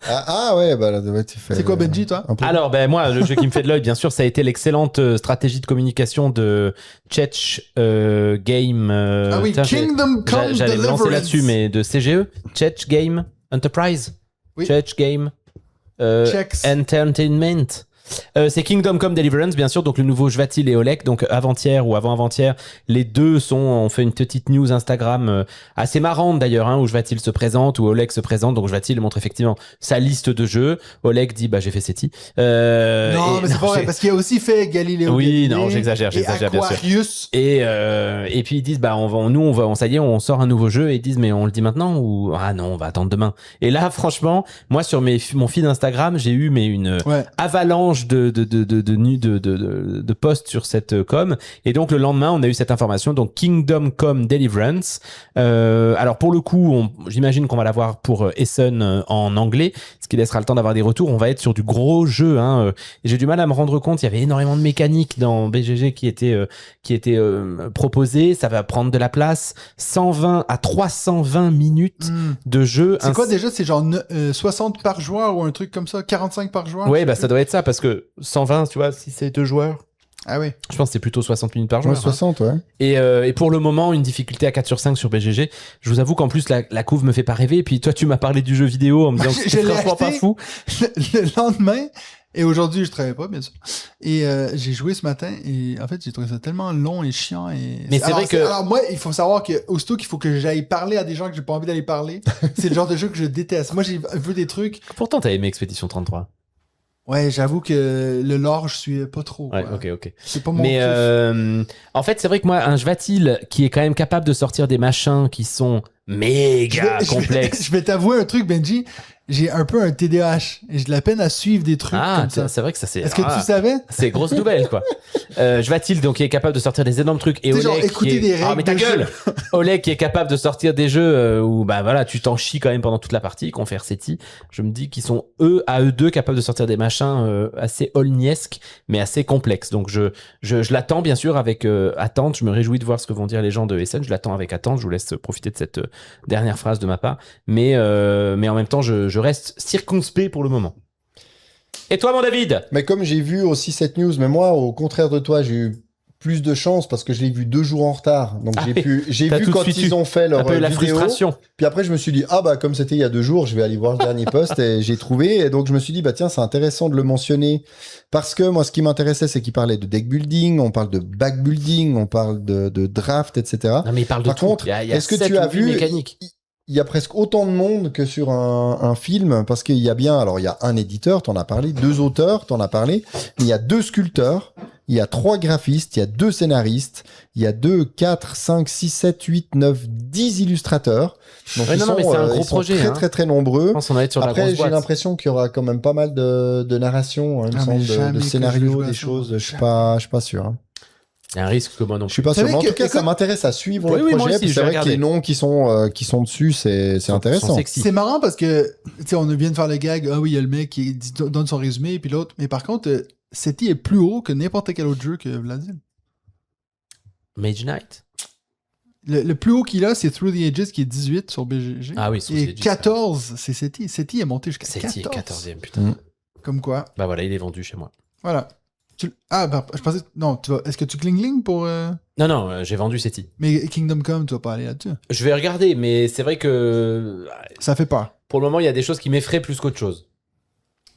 Ah ouais, bah là, ouais, tu fais. C'est quoi, Benji, toi? un peu- Alors, ben moi, le jeu qui me fait de l'œil, bien sûr, ça a été l'excellente stratégie de communication de Chech Game. Ah oui, tiens, Kingdom Come j'allais me lancer Deliverance. là-dessus, mais de CGE, Chech Game Enterprise, Oui. Chech Game Checks. Entertainment. C'est Kingdom Come Deliverance, bien sûr, donc le nouveau Jvatil et Olek. Donc avant-hier ou avant-avant-hier, les deux ont fait une petite news Instagram assez marrante d'ailleurs, hein, où Jvatil se présente, où Olek se présente. Donc Jvatil montre effectivement sa liste de jeux. Olek dit bah j'ai fait SETI. Non, mais c'est pas vrai, j'ai- parce qu'il a aussi fait Galileo. Oui, Galilei non, j'exagère, et bien sûr. Aquarius. Et puis ils disent bah ça y est, on sort un nouveau jeu, et ils disent mais on le dit maintenant ou ah non on va attendre demain. Et là franchement moi sur mon feed Instagram j'ai eu une Ouais. avalanche de posts sur cette com, et donc le lendemain on a eu cette information, donc Kingdom Come Deliverance. Alors pour le coup j'imagine qu'on va l'avoir pour Essen en anglais, ce qui laissera le temps d'avoir des retours. On va être sur du gros jeu, hein. J'ai du mal à me rendre compte, il y avait énormément de mécaniques dans BGG qui étaient proposées, ça va prendre de la place, 120 à 320 minutes Hmm. de jeu. C'est quoi déjà? C'est genre 60 par joueur ou un truc comme ça? 45 par joueur? Ouais, je sais bah plus. ça doit être ça, parce que 120, tu vois, si c'est 2 joueurs, Ah oui. je pense que c'est plutôt 60 minutes par Ouais, joueur. hein. 60, ouais. Et pour le moment, une difficulté à 4 sur 5 sur BGG. Je vous avoue qu'en plus, la couve me fait pas rêver. Et puis toi, tu m'as parlé du jeu vidéo en me disant que Je c'est l'ai franchement pas acheté. fou. Le lendemain, et aujourd'hui, je travaillais pas, bien sûr. Et j'ai joué ce matin, et en fait, j'ai trouvé ça tellement long et chiant. Mais c'est vrai que- Alors, moi, il faut savoir que, aussitôt qu'il faut que j'aille parler à des gens que j'ai pas envie d'aller parler, c'est le genre de jeu que je déteste. Moi, j'ai vu des trucs. Pourtant, t'as aimé Expédition 33. Ouais, j'avoue que le lore, je suis pas trop. Ouais, quoi. ok. C'est pas mon Mais kiff. en fait, c'est vrai que moi, un Jvatil qui est quand même capable de sortir des machins qui sont méga complexes. Je vais t'avouer un truc, Benji. J'ai un peu un TDAH et j'ai de la peine à suivre des trucs Ah, comme ça. c'est vrai que ça c'est. Est-ce que ah, tu savais? c'est grosse nouvelle, quoi. Jvatil, donc, qui est capable de sortir des énormes trucs. Et Tu sais, genre, Oleg, écouter qui est... des règles Ah, mais ta de gueule Oleg, qui est capable de sortir des jeux où, bah voilà, tu t'en chies quand même pendant toute la partie, qu'on fait RCT. Je me dis qu'ils sont, à eux deux, capables de sortir des machins assez olniesques, mais assez complexes. Donc, je l'attends, bien sûr, avec attente. Je me réjouis de voir ce que vont dire les gens de Essen. Je l'attends avec attente. Je vous laisse profiter de cette dernière phrase de ma part. Mais en même temps, je reste circonspect pour le moment. Et toi, mon David? Mais comme j'ai vu aussi cette news, mais moi, au contraire de toi, j'ai eu plus de chance parce que je l'ai vu 2 jours en retard. Donc Ah j'ai oui, j'ai t'as vu tout de quand suite ils ont fait Un leur peu la vidéo. frustration. Puis après, je me suis dit, ah bah comme c'était il y a 2 jours, je vais aller voir le dernier post et j'ai trouvé. Et donc je me suis dit, bah tiens, c'est intéressant de le mentionner parce que moi, ce qui m'intéressait, c'est qu'il parlait de deck building, on parle de back building, on parle de draft, etc. Non, mais il parle de Par tout. contre, il y a est-ce que 7 tu as ou 8 vu mécaniques. il y a presque autant de monde que sur un film, parce qu'il y a bien, alors il y a un éditeur, t'en as parlé, 2 auteurs, t'en as parlé, mais il y a 2 sculpteurs, il y a 3 graphistes, il y a 2 scénaristes, il y a 2, 4, 5, 6, 7, 8, 9, 10 illustrateurs. Donc Ouais, ils non, sont, mais c'est un gros ils sont projet, très, hein. très, très nombreux. Je pense qu'on va être sur la Après, grosse j'ai boîte. l'impression qu'il y aura quand même pas mal de narration, hein, il me Ah, mais semble, jamais de que je vais scénarios, jouer à des ça. choses, je suis pas sûr. hein. Il y a un risque que moi non Je suis plus. pas sûr. savez Mais en que- tout cas, ça écoute- m'intéresse à suivre Oui, le oui, moi projet. aussi, puis je c'est vais vrai que les regarder. noms qui sont dessus, c'est Sont intéressant. sexy. C'est marrant parce que, tu sais, on vient de faire le gag, ah oui, il y a le mec qui donne son résumé, puis l'autre. Mais par contre, Seti est plus haut que n'importe quel autre jeu que Vladimir. Mage Knight. Le plus haut qu'il a, c'est Through the Ages, qui est 18 sur BGG. Ah oui, sur Et Ages, 14, c'est Seti. Seti est monté jusqu'à Seti 14. est 14e, putain. Mm. Comme quoi. Bah voilà, il est vendu chez moi. Voilà. Ah, bah, je pensais. Non, est-ce que tu cling pour. Non, j'ai vendu Seti. Mais Kingdom Come, tu vas pas aller là-dessus. Je vais regarder, mais c'est vrai que Ça fait peur. pour le moment, il y a des choses qui m'effraient plus qu'autre chose.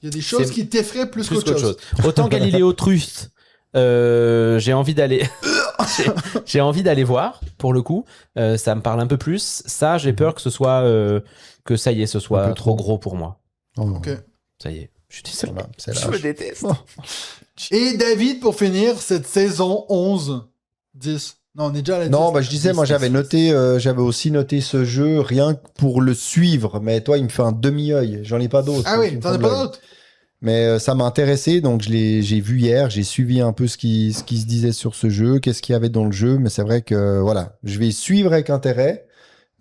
Il y a des choses C'est qui t'effraient plus qu'autre chose. Autant Galileo Trust, j'ai envie d'aller. j'ai envie d'aller voir, pour le coup. Ça me parle un peu plus. Ça, j'ai peur que ce soit. Que ça y est, ce Un soit peu trop trop. gros pour moi. Oh, Ok. Ça y est. Je suis désolé. voilà, c'est Je me lâche. déteste. Et David, pour finir cette saison 11, 10. Non, on est déjà à la 10. Non, bah je disais, moi j'avais aussi noté ce jeu rien que pour le suivre, mais toi il me fait un demi-œil, j'en ai pas d'autres. Ah oui, t'en as pas d'autres? Mais ça m'a intéressé, donc j'ai vu hier, j'ai suivi un peu ce qui se disait sur ce jeu, qu'est-ce qu'il y avait dans le jeu, mais c'est vrai que voilà, je vais suivre avec intérêt,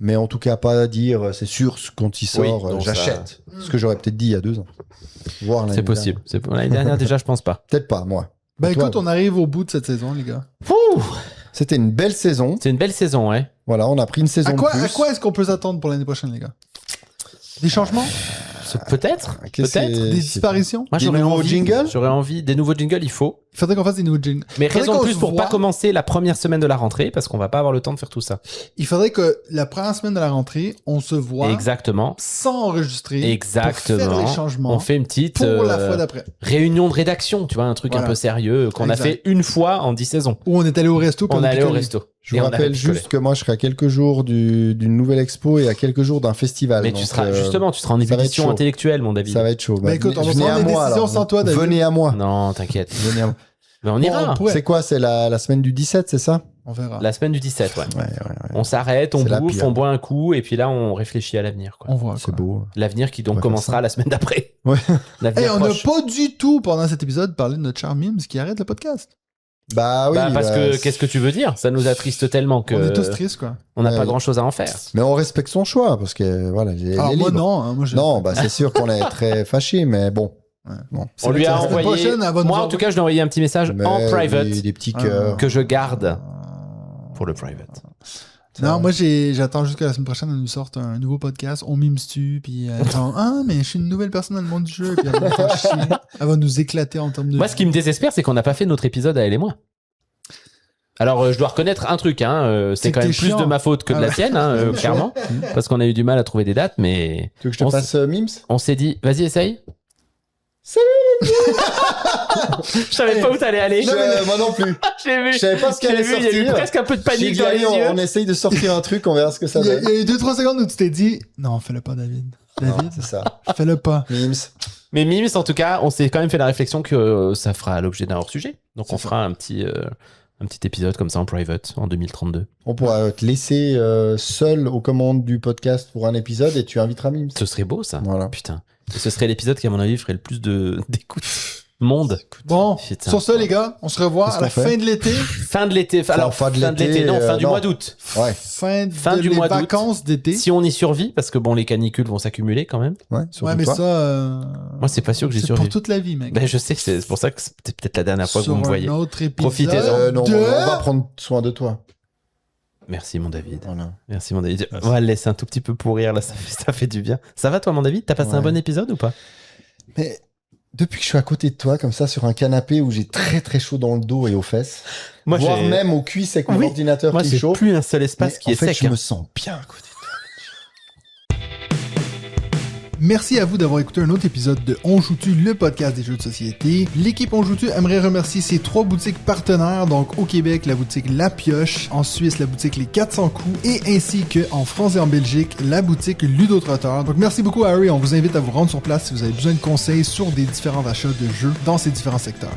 mais en tout cas pas dire c'est sûr quand il Oui, sort, donc j'achète. Ce que j'aurais peut-être dit il y a 2 ans. Voire l'année C'est possible. L'année dernière, déjà, je pense pas. dernière. Peut-être pas, moi. Ben Et toi, écoute, on arrive au bout de cette saison, les gars. C'était une belle saison. C'est une belle saison, ouais. Voilà, on a pris une saison À quoi, de plus. à quoi est-ce qu'on peut s'attendre pour l'année prochaine, les gars? Des changements? Peut-être. Qu'est-ce Peut-être. que c'est- Des disparitions? Moi, Des j'aurais nouveaux envie. jingles J'aurais envie. Des nouveaux jingles, il faut. Il faudrait qu'on fasse des nouveaux jingles. Mais Faudrait raison de qu'on plus se pour voit. pas commencer la première semaine de la rentrée, parce qu'on va pas avoir le temps de faire tout ça. Il faudrait que la première semaine de la rentrée, on se voit Exactement. sans enregistrer. Exactement. Pour faire les changements On fait une petite pour la fois d'après. réunion de rédaction, tu vois, un truc Voilà. un peu sérieux qu'on a Exact. fait une fois en 10 saisons. Où on est allé au resto. puis On est allé au picolé. resto. Je Et vous on a rappelle picolé. juste que moi, je serai à quelques jours d'une nouvelle expo et à quelques jours d'un festival. Mais donc, tu seras en ça va être ébullition chaud. intellectuelle, mon David. Ça va être chaud. Bah, écoute, on va venez prendre à des moi, décisions alors. sans toi, David. Venez à moi. Non, t'inquiète. Venez à moi. Mais on ira. Bon, ouais. C'est quoi? C'est la semaine du 17, c'est ça? On verra. La semaine du 17, ouais. Ouais. On s'arrête, on C'est la bouffe, pire. on boit un coup, et puis là, on réfléchit à l'avenir, quoi. On voit. C'est beau. L'avenir qui On donc va faire commencera la semaine d'après. Ouais. L'avenir Hey, on n'a proche. pas du tout, pendant cet épisode, parlé de notre cher Mims qui arrête le podcast. Bah oui. Parce bah, que, qu'est-ce que tu veux dire? Ça nous attriste tellement que On est tous tristes, quoi. on n'a Ouais. pas grand chose à en faire. Mais on respecte son choix parce que voilà. Alors, moi, non. Hein, moi, je... Non, bah c'est sûr qu'on est très fâchés, mais bon. Ouais. Bon. C'est On vrai lui que a la semaine envoyé. prochaine, elle va nous Moi, en envoyer- tout cas, je lui ai envoyé un petit message Mais en private des petits cœurs. que je garde pour le private. Non, moi, j'attends jusqu'à la semaine prochaine, elle nous sorte un nouveau podcast. On mime-tu, puis genre, ah, mais je suis une nouvelle personne dans le monde du jeu, puis elle va nous faire chier. Elle va nous éclater en termes de. Moi, ce qui me désespère, c'est qu'on n'a pas fait notre épisode à elle et moi. Alors, je dois reconnaître un truc, hein, C'est c'est que quand même t'es plus chiant. de ma faute que de Ah la ouais. tienne, hein, clairement, parce qu'on a eu du mal à trouver des dates, mais Tu veux que je te On fasse Mims? on s'est dit, vas-y, essaye. Je savais pas où t'allais aller. Moi non plus. J'ai vu. Je savais pas ce qu'elle J'ai allait vu, il y a eu sortir. presque un peu de J'ai panique dit, dans les allez, yeux. on essaye de sortir un truc, on verra ce que ça Il y a donne. eu 2-3 secondes où tu t'es dit, non, fais-le pas, David. Non, David, c'est ça. fais-le pas. Mims. Mais Mims, en tout cas, on s'est quand même fait la réflexion que ça fera l'objet d'un hors-sujet. Donc C'est on fera un petit épisode comme ça en private en 2032. On pourra te laisser seul aux commandes du podcast pour un épisode et tu inviteras Mims. Ce serait beau, ça. Voilà. Putain. Et ce serait l'épisode qui, à mon avis, ferait le plus d'écoute monde. Bon, Putain. sur ce, les gars, on se revoit Qu'est-ce à la qu'on fait fin de l'été. Fin de l'été. Alors, fin de l'été, non, fin du non. mois d'août. Ouais. Fin du des mois d'août. vacances d'été. Si on y survit, parce que bon, les canicules vont s'accumuler quand même. Ouais, surtout Ouais, mais toi. ça. Moi, c'est pas sûr que j'y c'est survive. pour toute la vie, mec. Ben, je sais, c'est pour ça que c'était peut-être la dernière fois que Sur vous me voyez. un autre épisode. Profitez-en. Non, de... on va prendre soin de toi. Merci, mon David. Voilà. Merci, mon David. Merci. On va le laisser un tout petit peu pourrir, là, ça fait du bien. Ça va, toi, mon David? T'as passé un Ouais. bon épisode ou pas? Mais depuis que je suis à côté de toi, comme ça, sur un canapé où j'ai très très chaud dans le dos et aux fesses, Moi, voire j'ai- même aux cuisses avec mon Oui. ordinateur Moi, qui c'est chauffe, plus un seul espace mais qui en est fait, sec. je hein. me sens bien à côté de toi. Merci à vous d'avoir écouté un autre épisode de On Joue-tu, le podcast des jeux de société. L'équipe On Joue-tu aimerait remercier ses 3 boutiques partenaires, donc au Québec, la boutique La Pioche, en Suisse, la boutique Les 400 coups, et ainsi que en France et en Belgique, la boutique Ludotrotteur. Donc merci beaucoup Harry, on vous invite à vous rendre sur place si vous avez besoin de conseils sur des différents achats de jeux dans ces différents secteurs.